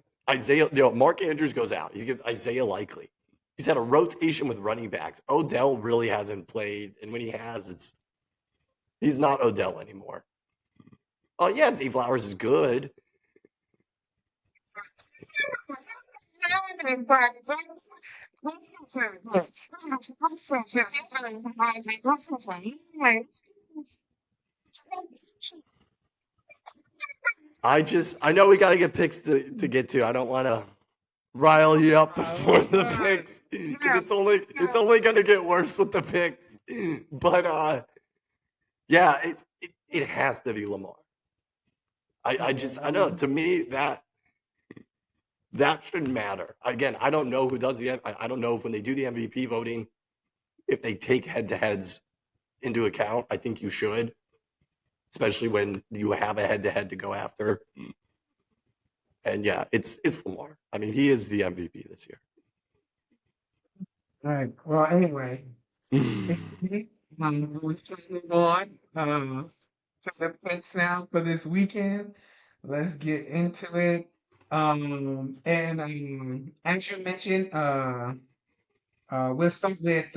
Mark Andrews goes out. He gets Isaiah Likely. He's had a rotation with running backs. Odell really hasn't played, and when he has, he's not Odell anymore. Oh yeah, Zay Flowers is good. I know we got to get picks to get to. I don't want to rile you up before the picks because it's only going to get worse with the picks. But yeah, it has to be Lamar. I know, to me that shouldn't matter. Again, I don't know who does I don't know if when they do the MVP voting, if they take head to heads into account. I think you should, especially when you have a head to head to go after. And yeah, it's Lamar. I mean, he is the MVP this All right. Well, anyway, year. it's we're starting on to the picks now for this weekend. Let's get into it. And as you mentioned, we'll start with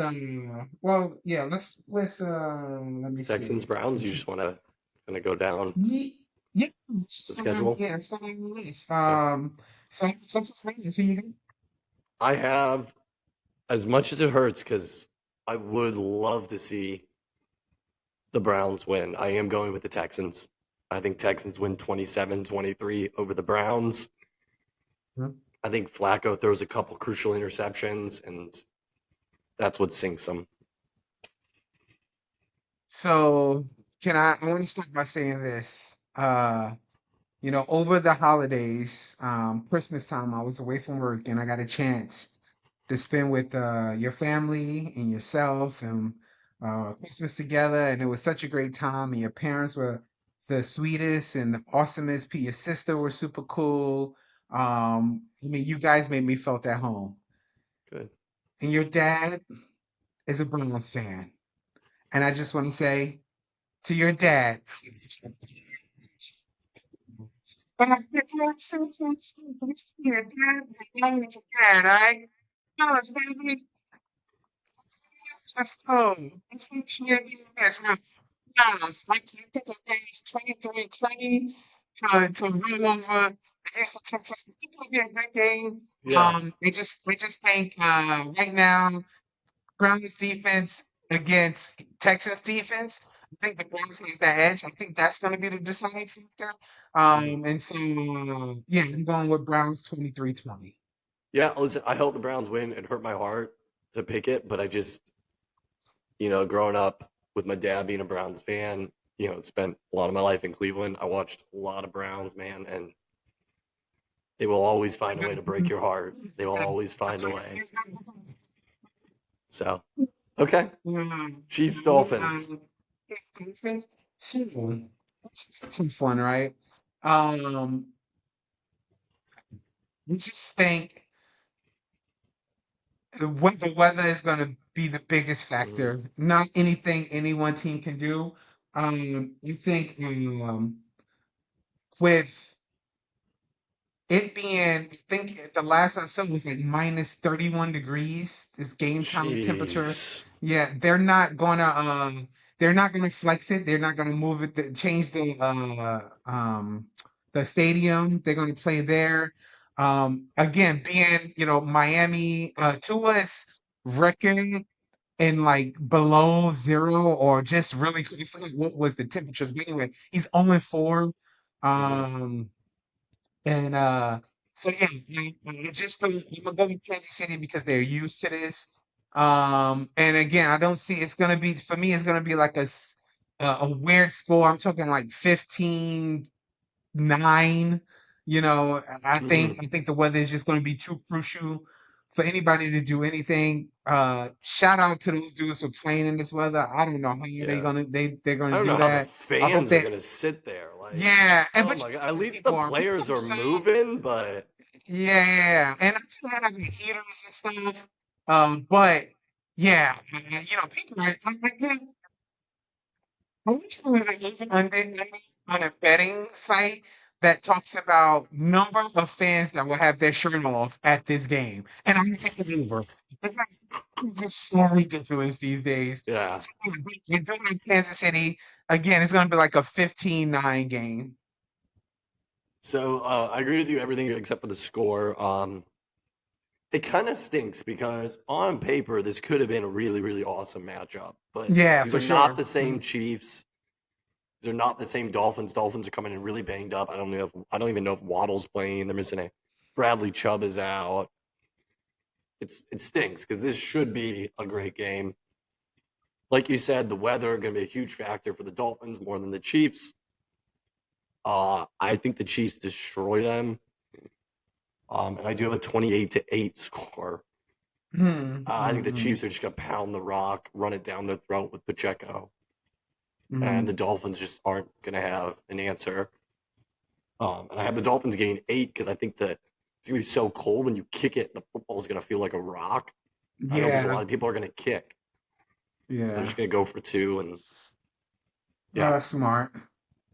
well, yeah, let's with let me Texans see. Browns. You just want to kind of go down Yeah, the schedule. yeah, start on the list. Okay. So who you got? I have, as much as it hurts, because I would love to see the Browns win. I am going with the Texans. I think Texans win 27-23 over the Browns. I think Flacco throws a couple crucial interceptions, and that's what sinks them. So I want to start by saying this. Over the holidays, Christmas time, I was away from work and I got a chance to spend with your family and yourself and Christmas together. And it was such a great time. And your parents were the sweetest and the awesomest. Your sister was super cool. I mean, you guys made me felt at home. Good. And your dad is a Browns fan. And I just want to say to your dad, right? No, it's baby. Let's go. Let's make sure you do this. Yes, like you pick a page 23-20 to roll over against the Texas. It's gonna be a good game. Yeah. I just think right now Browns defense against Texas defense. I think the Browns has that edge. I think that's going to be the deciding factor. Mhm. And so, yeah, I'm going with Browns 23-20. Yeah, listen, I hope the Browns win. It hurt my heart to pick it, but I just, growing up with my dad being a Browns fan, spent a lot of my life in Cleveland. I watched a lot of Browns, man, and they will always find a way to break your heart. They will always find a way. So, okay. Chiefs, Dolphins. So, that's some fun, right? Um, I just think the weather is going to be the biggest Mhm. factor, not anything any one team can do. You think with it being, I think the last I saw was like minus 31 degrees, this game time temperature. Jeez. Yeah, they're not gonna flex it. They're not gonna move it, change the stadium. They're gonna play there. Again, being, Miami, Tua's record in like below zero or just really, I forgot what was the temperatures, but anyway, he's 0-4. Mhm. Um, and so yeah, just I'm gonna go with Kansas City because they're used to this. And again, I don't see it's gonna be for me. It's gonna be like a weird score. I'm talking like 15-9. Mhm. I think the weather is just gonna be too crucial for anybody to do anything. Shout out to those dudes for playing in this weather. I don't know how Yeah. they're I gonna don't do know how the that. I hope fans are they gonna sit there. Like, yeah, and oh but my god. At least the people players are are saying moving, but yeah, yeah, yeah. And I feel like having heaters and stuff. But yeah, people are. I wish there was an even on a betting site that talks about number of fans that will have their shirt off at this game, and I'm thinking over. It's just so ridiculous these days. yeah. So, yeah, we do have Kansas City again. It's going to be like a 15-9 game. So I agree with you everything except for the score. It kind of stinks because on paper this could have been a really really awesome matchup, but Yeah, these for are not sure. the same Chiefs. These are not the same Dolphins. Dolphins are coming in really banged up. I don't even know if Waddle's playing. They're missing a Bradley Chubb is out. It stinks because this should be a great game. Like you said, the weather going to be a huge factor for the Dolphins more than the Chiefs. I think the Chiefs destroy them. And I do have a 28-8 score. I think the Mm-hmm. Chiefs are just going to pound the rock, run it down their throat with Pacheco, and the Mm-hmm. Dolphins just aren't going to have an answer. And I have the Dolphins getting 8 because I think that it's going to be so cold when you kick it, the football is going to feel like a rock. I don't think a Yeah, lot of people are going to kick, so they're yeah. just going to go for two, and yeah. Smart.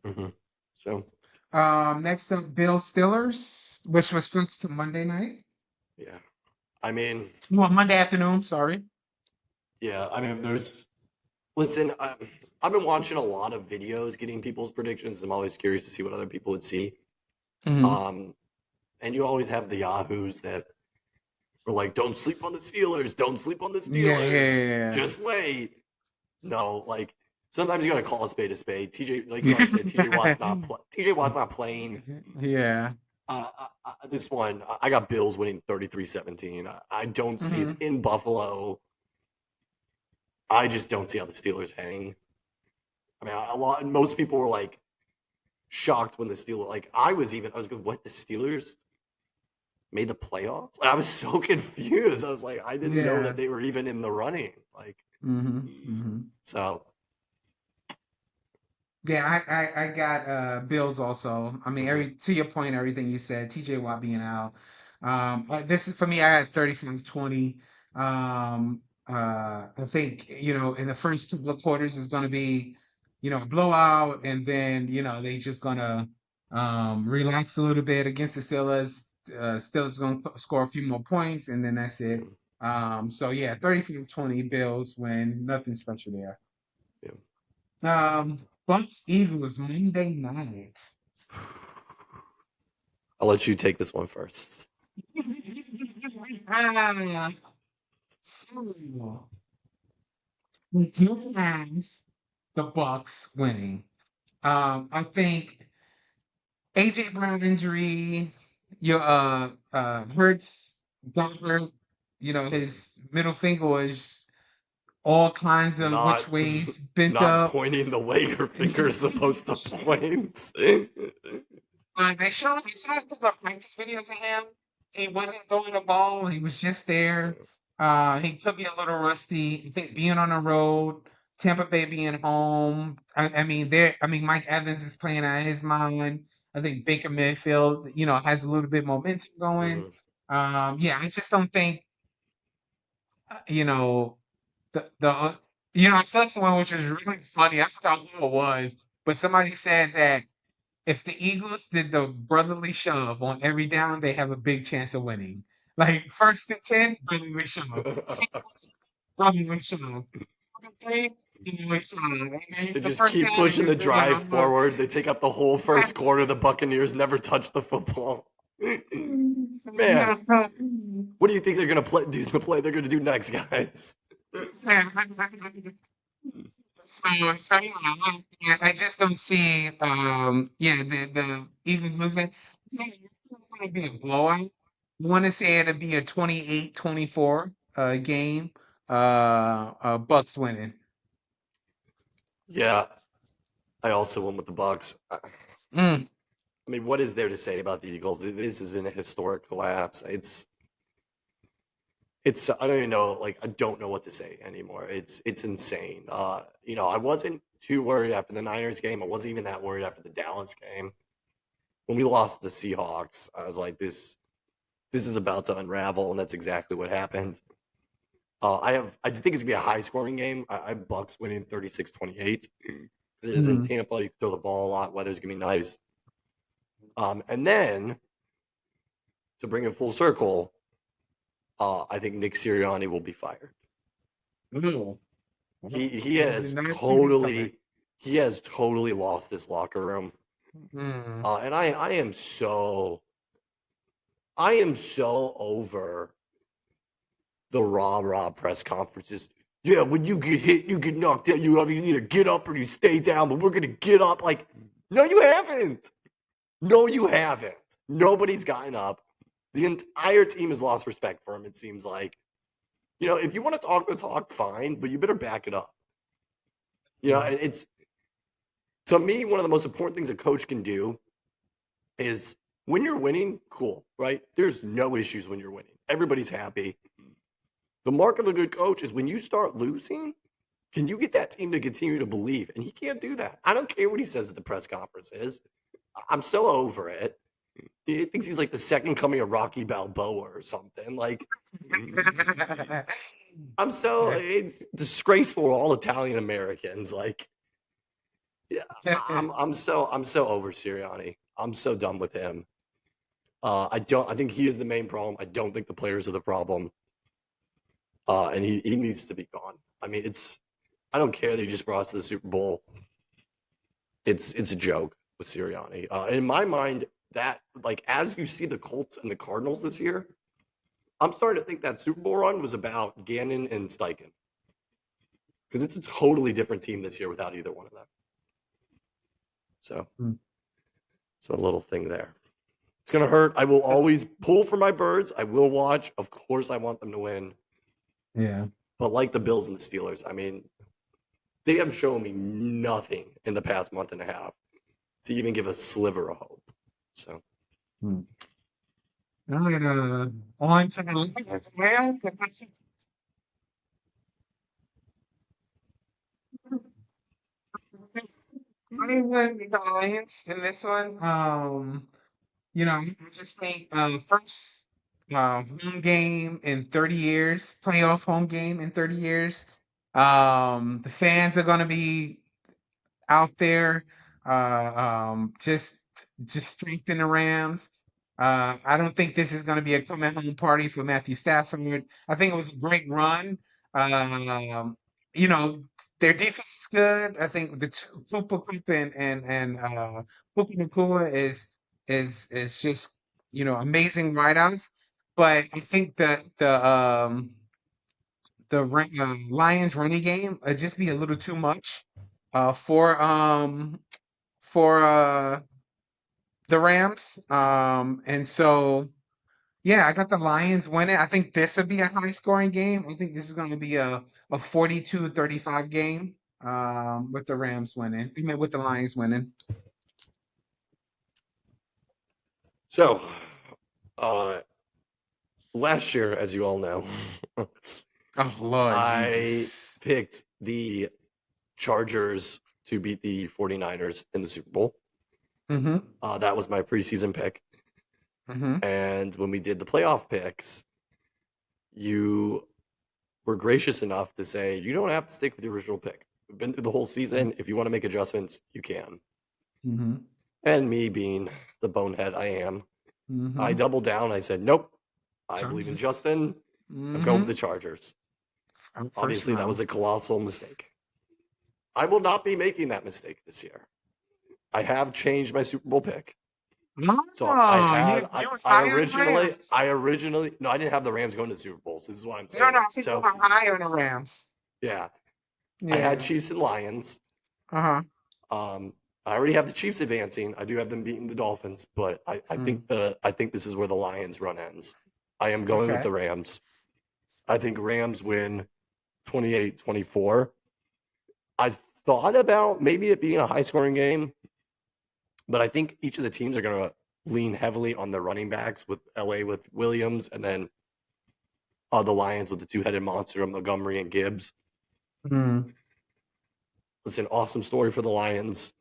hmm So Next up, Bill Stillers, which was fixed to Monday night. yeah, I mean, Well, Monday afternoon, sorry. yeah, I mean, there's listen. I've been watching a lot of videos, getting people's predictions. I'm always curious to see what other people would see. Hmm. Um, and you always have the yahoos that were like, "Don't sleep on the Steelers. Don't sleep on the Yeah, yeah, Steelers. yeah, Just wait." No, like sometimes you gotta call a spade a spade. TJ, like you already said, TJ Watt's yeah. not TJ Watt's not playing. Yeah. This one, I got Bills winning 33-17. I don't see it's Hmm. in Buffalo. I just don't see how the Steelers hang. I mean, most people were like shocked when the Steelers, like I was going, what the Steelers made the playoffs? Like, I was so confused. I was like, I didn't know Yeah. that they were even in the running. Like, Hmm. Hmm. so, Yeah, I got Bills also. I mean, mhm, every to your point, everything you said, TJ Watt being out. This is for me, I had 35-20. I think, in the first couple of quarters is gonna be, a blowout, and then, they just gonna relax a little bit against the Steelers. Steelers gonna score a few more points, and then that's it. mhm, So yeah, 35-20 Bills win, nothing special there. yeah. Bucks Eagles Monday night. I'll let you take this one first. So, we do have. the Bucks winning. I think AJ Brown injury, your Hurts got hurt. You know, Mhm. his middle finger was all kinds of Not which ways bent not up. pointing the way your finger's supposed to point. They showed a couple of practice videos of him. He wasn't throwing the ball. He was just there. He could be a little rusty. I think being on the road, Tampa Bay being home. I mean, there. I mean, Mike Evans is playing out of his mind. I think Baker Mayfield, has a little bit momentum going. Mhm. Yeah, I just don't think, you know, the I saw someone which was really funny. I forgot who it was, but somebody said that if the Eagles did the brotherly shove on every down, they have a big chance of winning. Like first and 10, brotherly shove. Second and 7, brotherly shove. Third and 3, brotherly shove. And then They if the just first keep down, they pushing the just drive forward. They take up the whole first quarter. The Buccaneers never touch the football. Man, what do you think they're gonna play? Do the play they're gonna do next, guys? So yeah, I just don't see, yeah, the Eagles losing. I think it's going to be a blowout. I want to say it'll be a 28-24 game. Bucks winning. Yeah, I also went with the Bucks. Mm, I mean, what is there to say about the Eagles? This has been a historic collapse. It's I don't even know, like I don't know what to say anymore. It's insane. I wasn't too worried after the Niners game. I wasn't even that worried after the Dallas game. When we lost the Seahawks, I was like, this is about to unravel, and that's exactly what happened. I think it's gonna be a high scoring game. I Bucks winning 36-28. Because it is in mm. Tampa, you can throw the ball a lot. Weather's gonna be nice. And then to bring it full circle, I think Nick Sirianni will be fired. Ooh. He I did has not see that coming. totally lost this locker room. Mm. And I am so over the rah press conferences. Yeah, when you get hit, you get knocked out. You either get up or you stay down. But we're gonna get up. Like, no, you haven't. No, you haven't. Nobody's gotten up. The entire team has lost respect for him. It seems like, if you want to talk the talk, fine, but you better back it up. Mm. And it's to me one of the most important things a coach can do is when you're winning, cool, right? There's no issues when you're winning. Everybody's happy. The mark of a good coach is when you start losing, can you get that team to continue to believe? And he can't do that. I don't care what he says at the press conferences. I'm so over it. He thinks he's like the second coming of Rocky Balboa or something. Like, it's disgraceful to all Italian Americans. Like, yeah, I'm so over Sirianni. I'm so done with him. I think he is the main problem. I don't think the players are the problem. And he needs to be gone. I mean, I don't care that he just brought us to the Super Bowl. It's a joke with Sirianni. In my mind, that like as you see the Colts and the Cardinals this year, I'm starting to think that Super Bowl run was about Gannon and Steichen because it's a totally different team this year without either one of them. So Mm. it's a little thing there. It's gonna hurt. I will always pull for my birds. I will watch. Of course, I want them to win. Yeah. But like the Bills and the Steelers, I mean, they have shown me nothing in the past month and a half to even give a sliver of hope. So Mm. All right, on to the Rams. I went with the Lions in this one. I just think first home game in 30 years, playoff home game in 30 years. The fans are gonna be out there, just strengthen the Rams. I don't think this is going to be a coming home party for Matthew Stafford. I think it was a great run. Um, you know, their defense is good. I think the Cooper Cup and Puka Nacua is just amazing wideouts. But I think the Lions running game just be a little too much. uh, for um, for the Rams. And so yeah, I got the Lions winning. I think this would be a high scoring game. I think this is going to be a 42-35 game. With the Rams winning. I mean, with the Lions winning. So, uh, last year, as you all know, Oh Lord I Jesus. picked the Chargers to beat the 49ers in the Super Bowl. Mm-hmm. That was my preseason pick. Mm-hmm. And when we did the playoff picks, you were gracious enough to say, you don't have to stick with the original pick. We've been through the whole season. If you want to make adjustments, you can. Mm-hmm. And me being the bonehead I am, I Mm-hmm. doubled down. I said, nope, I believe in Chargers. Justin. I'm going with Mm-hmm. the Chargers. First Obviously, that round. was a colossal mistake. I will not be making that mistake this year. I have changed my Super Bowl pick. So I Oh, had you was I high on the originally Rams. I originally no, I didn't have the Rams going to the Super Bowls. This is why I'm No, saying no, it. I think you So were high on the Rams. yeah, I had Yeah. Chiefs and Lions. Uh-huh. Um, I already have the Chiefs advancing. I do have them beating the Dolphins, but Mm. I think this is where the Lions run ends. I am going with Okay. the Rams. I think Rams win 28-24. I thought about maybe it being a high scoring game, but I think each of the teams are going to lean heavily on the running backs with LA with Williams and then the Lions with the two-headed monster of Montgomery and Gibbs. Mm. It's an awesome story for the Lions.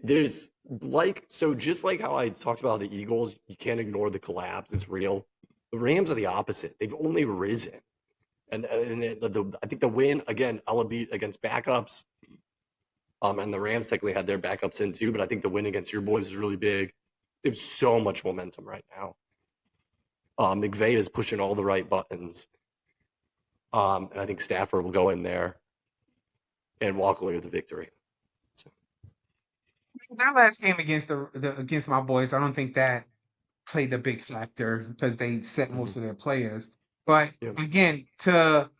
There's like so just like how I talked about the Eagles, you can't ignore the collapse. It's real. The Rams are the opposite. They've only risen, and I think the win again, beat against backups. And the Rams technically had their backups in too, but I think the win against your boys is really big. They have so much momentum right now. McVay is pushing all the right buttons, and I think Stafford will go in there and walk away with a victory. So, That last game against the against my boys, I don't think that played a big factor because they set mm-hmm. most of their players. But Yeah. again, to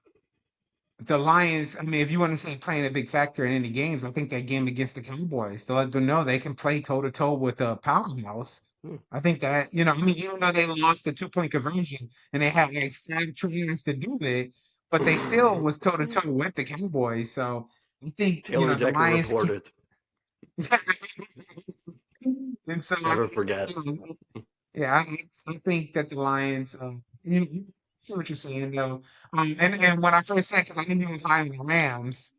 the Lions, I mean, if you want to say playing a big factor in any games, I think that game against the Cowboys, to let them know they can play toe to toe with a powerhouse. Hmm. I think that, I mean, even though they lost the 2 point conversion and they had like five tries to do it, but they still was toe to toe with the Cowboys. So I think, Taylor the Decker Lions can. reported. And so I Never think, forget. yeah, I think that the Lions, you see what you're saying though. And when I first said, because I knew he was high on the Rams,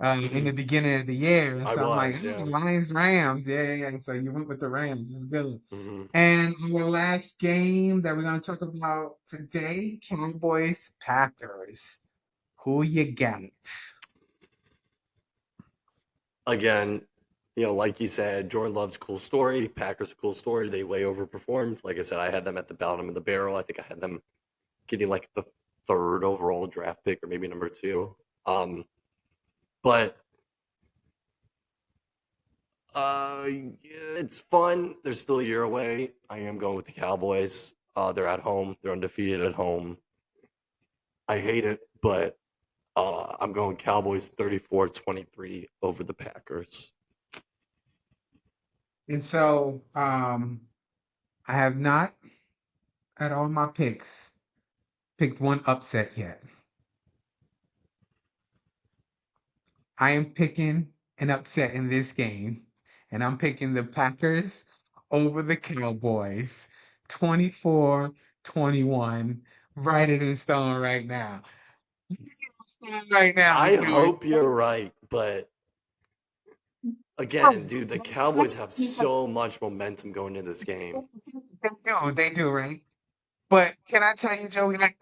in the beginning of the year, and I so I'm like, was, yeah. Lions, Rams, yeah, yeah, yeah. So you went with the Rams, this is good. Mm-hmm. And our last game that we're gonna talk about today, Cowboys, Packers. Who you got? Again, like you said, Jordan Love's a cool story. Packers a cool story. They way overperformed. Like I said, I had them at the bottom of the barrel. I think I had them getting like the third overall draft pick or maybe number two. But yeah, it's fun. They're still a year away. I am going with the Cowboys. They're at home. They're undefeated at home. I hate it, but I'm going Cowboys 34-23 over the Packers. And so, I have not at all my picks picked one upset yet. I am picking an upset in this game, and I'm picking the Packers over the Cowboys 24-21. Write it in stone right now. Right now, I Joey. hope you're right, but again, dude, the Cowboys have so much momentum going into this game. They do, right? But can I tell you, Joey, I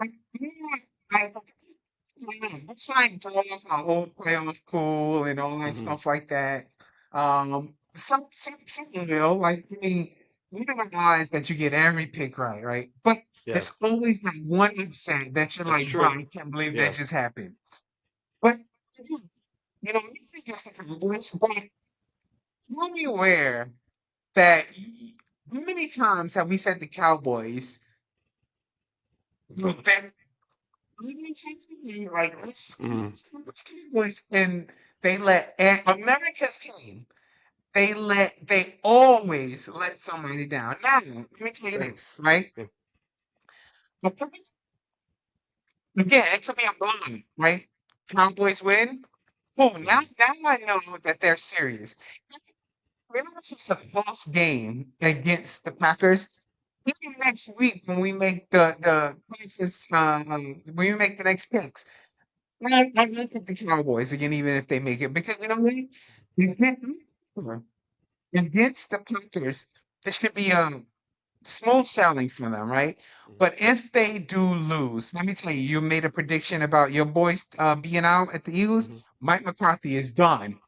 it's like playoff, my old playoff cool and all that Hmm. stuff like that. Some will like I mean, you don't realize that you get every pick right, right? But Yeah, there's always that one upset that you're that's like, bro, true. I can't believe that Yeah. just happened. But you think it's the Cowboys, but tell me where that how many times have we said the Cowboys that Like Mhm. let's Cowboys, and they let America's team. They always let somebody down. Now, let me It's tell you fair. this, right? Yeah. But again, it could be a blind, right? Cowboys win. Oh, Mhm. now I know that they're serious. Even if it's a close game against the Packers, even next week when we make the conference, when we make the next picks, I look at the Cowboys again, even if they make it, because you know what? Against, against the Packers, this should be smooth sailing for them, right? Mhm. But if they do lose, let me tell you, you made a prediction about your boys being out at the Eagles. Mhm. Mike McCarthy is done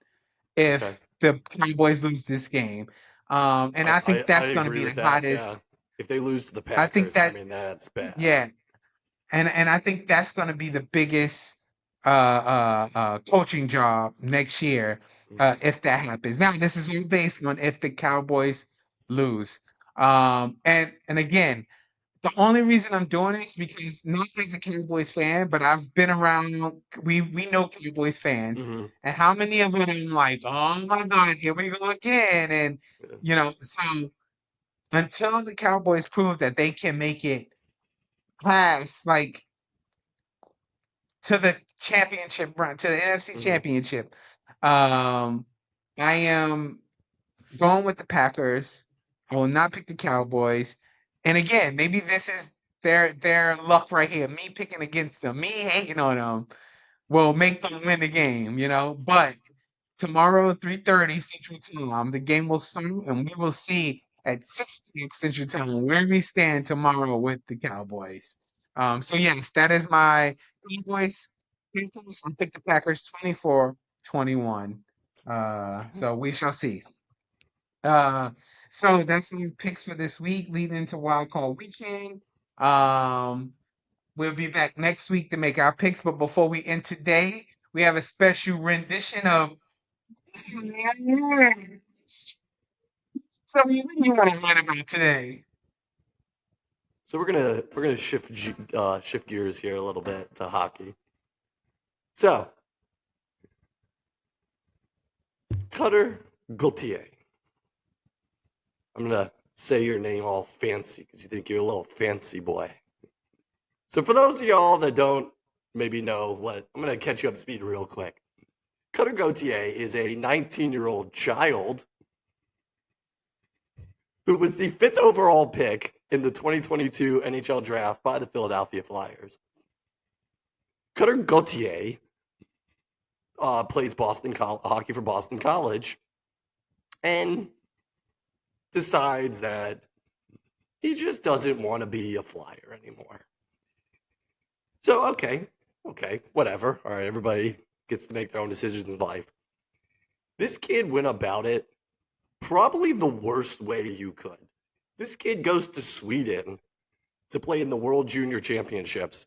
Okay. if the Cowboys lose this game. And I think I that's going to agree be with the that. Yeah. hottest. If they lose to the I think Packers, I that, mean that's bad. yeah, and I think that's going to be the biggest coaching job next year Mhm. if that happens. Now, this is all based on if the Cowboys lose. And again, the only reason I'm doing it is because not as a Cowboys fan, but I've been around. We know Cowboys fans, Mhm. and how many of them I'm like, oh my God, here we go again, and Yeah. so until the Cowboys prove that they can make it past like to the championship run, to the NFC Mhm. championship, um, I am going with the Packers. I will not pick the Cowboys. And again, maybe this is their luck right here. Me picking against them, me hating on them will make them win the game, But tomorrow, 3:30 Central Time, the game will start, and we will see at 6 o'clock Central Time where we stand tomorrow with the Cowboys. So yes, that is my Cowboys. I picked the Packers 24-21. So we shall see. Uh, so that's the picks for this week, leading into Wild Card Weekend. Um, we'll be back next week to make our picks, but before we end today, we have a special rendition of. So, what do you want to learn about today? So we're gonna shift gears here a little bit to hockey. So Cutter Gauthier. I'm gonna say your name all fancy because you think you're a little fancy boy. So for those of y'all that don't maybe know what, I'm gonna catch you up to speed real quick. Cutter Gauthier is a 19-year-old child who was the fifth overall pick in the 2022 NHL draft by the Philadelphia Flyers. Cutter Gauthier plays hockey for Boston College and decides that he just doesn't want to be a Flyer anymore. So, okay, whatever. All right, everybody gets to make their own decisions in life. This kid went about it probably the worst way you could. This kid goes to Sweden to play in the World Junior Championships,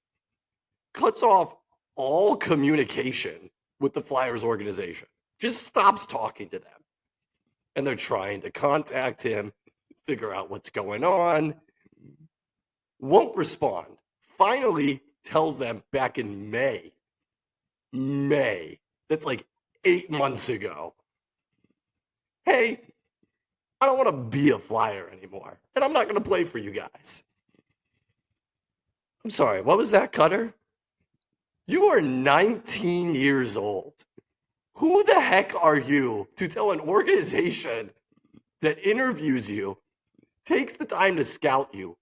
cuts off all communication with the Flyers organization, just stops talking to them. And they're trying to contact him, figure out what's going on, won't respond. Finally tells them back in May, that's like 8 months ago, hey, I don't want to be a Flyer anymore, and I'm not going to play for you guys. I'm sorry, what was that, Cutter? You are 19 years old. Who the heck are you to tell an organization that interviews you, takes the time to scout you,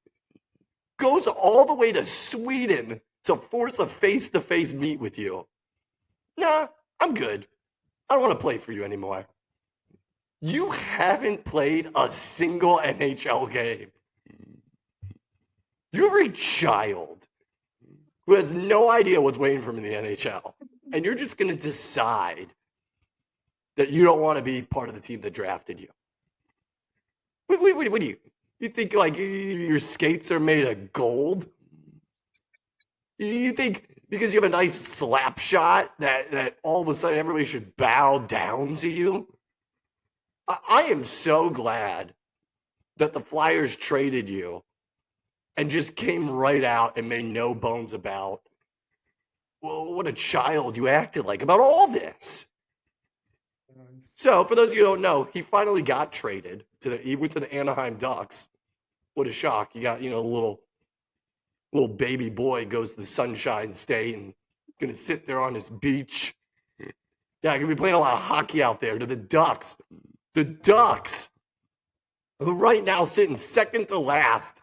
goes all the way to Sweden to force a face to face meet with you? Nah, I'm good. I don't want to play for you anymore. You haven't played a single NHL game. You're a child who has no idea what's waiting for him in the NHL. And you're just going to decide that you don't want to be part of the team that drafted you. What do you? You think like your skates are made of gold? You think because you have a nice slap shot that all of a sudden everybody should bow down to you? I am so glad that the Flyers traded you and just came right out and made no bones about. well, what a child you acted like about all this. So, for those of you who don't know, he finally got traded he went to the Anaheim Ducks. What a shock. You got, a little baby boy goes to the Sunshine State and gonna sit there on his beach. Yeah, gonna be playing a lot of hockey out there to the Ducks. The Ducks, who right now sitting second to last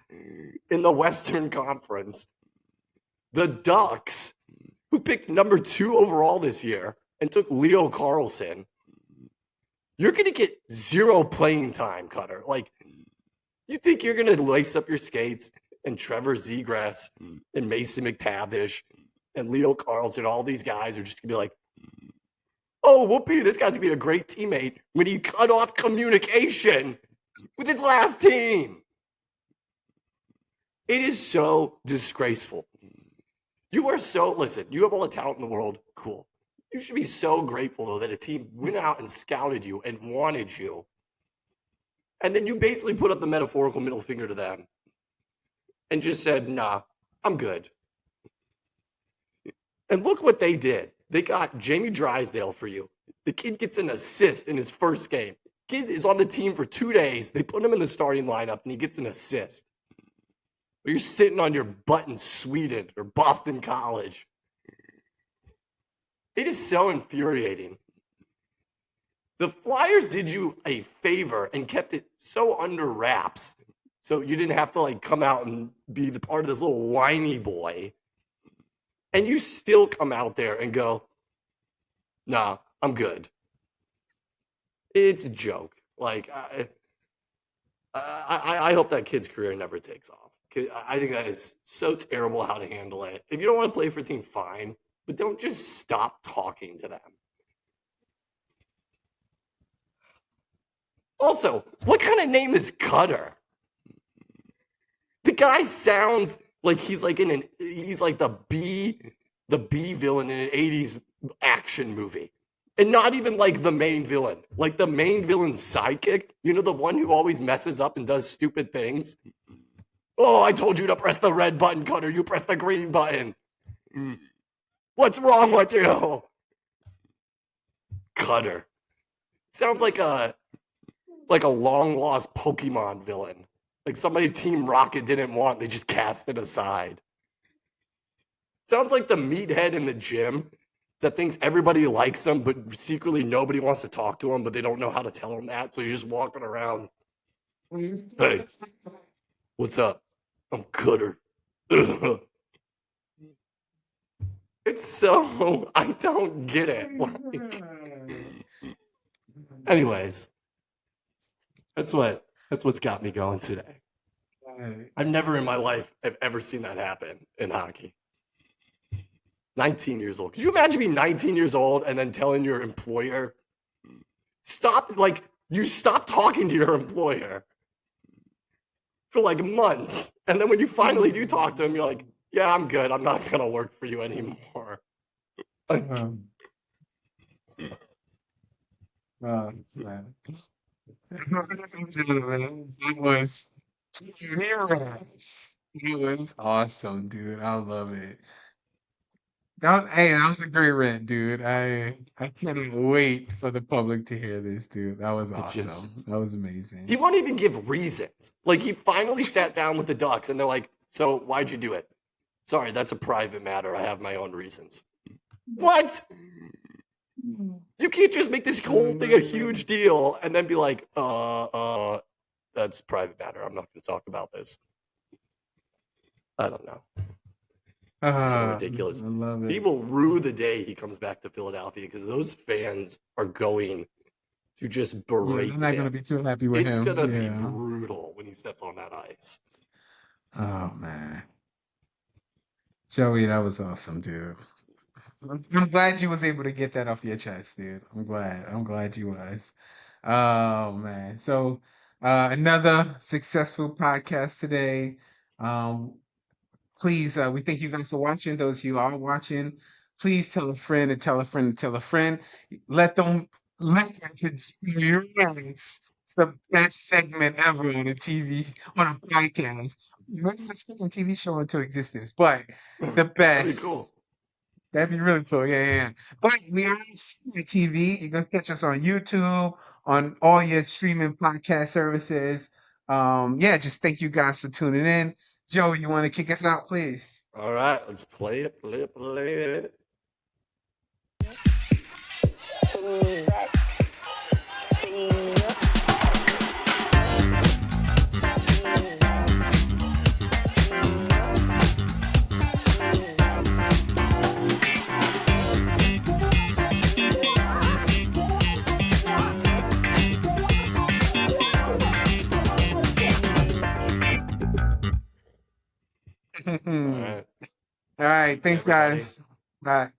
in the Western Conference. The Ducks, who picked number 2 overall this year and took Leo Carlson. You're gonna get 0 playing time, Cutter. Like, you think you're gonna lace up your skates and Trevor Zegras and Mason McTavish and Leo Carlson, all these guys are just gonna be like, oh, whoopee, this guy's gonna be a great teammate when he cut off communication with his last team. It is so disgraceful. You are listen, you have all the talent in the world, cool. You should be so grateful, though, that a team went out and scouted you and wanted you. And then you basically put up the metaphorical middle finger to them and just said, nah, I'm good. And look what they did. They got Jamie Drysdale for you. The kid gets an assist in his first game. Kid is on the team for 2 days. They put him in the starting lineup and he gets an assist. But you're sitting on your butt in Sweden or Boston College. It is so infuriating. The Flyers did you a favor and kept it so under wraps. So you didn't have to like come out and be the part of this little whiny boy. And you still come out there and go, nah, I'm good. It's a joke. Like, I hope that kid's career never takes off. I think that is so terrible how to handle it. If you don't want to play for a team, fine. But don't just stop talking to them. Also, what kind of name is Cutter? The guy sounds like he's like he's like the B villain in an 80s action movie. And not even like the main villain. Like the main villain's sidekick. You know, the one who always messes up and does stupid things. Oh, I told you to press the red button, Cutter. You press the green button. What's wrong with you? Cutter. Sounds like a long lost Pokemon villain. Like somebody Team Rocket didn't want, they just cast it aside. Sounds like the meathead in the gym that thinks everybody likes him, but secretly nobody wants to talk to him, but they don't know how to tell him that. So he's just walking around. Hey, what's up? I'm Cutter. It's so I don't get it. Like, anyways, that's what's got me going today. I've never in my life have ever seen that happen in hockey. 19 years old. Could you imagine being 19 years old and then telling your employer, stop, like, you stop talking to your employer for like months. And then when you finally do talk to him, you're like, yeah, I'm good. I'm not going to work for you anymore. Like, Man. It was heroes. It was awesome, dude. I love it. That was a great rant, dude. I cannot wait for the public to hear this, dude. That was it just, awesome. That was he amazing. won't even give reasons. Like, he finally sat down with the Ducks and they're like, so why'd you do it? Sorry, that's a private matter. I have my own reasons. What? You can't just make this whole thing a huge deal and then be like, that's private matter. I'm not going to talk about this. I don't know. It's so I ridiculous. love He it. will rue the day he comes back to Philadelphia because those fans are going to just Yeah, they're berate not gonna him. be too happy with It's him. going to be Yeah. brutal when he steps on that ice. Oh man. Joey, that was awesome, dude. I'm glad you was able to get that off your chest, dude. I'm glad. I'm glad you was. Oh man. So another successful podcast today. Um please, we thank you guys for watching. Those of you who are watching, please tell a friend and tell a friend and tell a friend. Let them listen to Joeman's. It's the best segment ever on a TV, on a podcast. We're not speaking TV show into existence, but the That'd be cool. best. That'd be really cool. Yeah, yeah, yeah. But we are on TV. You can catch us on YouTube, on all your streaming podcast services. Yeah, just thank you guys for tuning in. Joe, you want to kick us out, please? All right, let's play it, play it, play it. All All right, right. peace, Thanks, everybody. guys. Bye.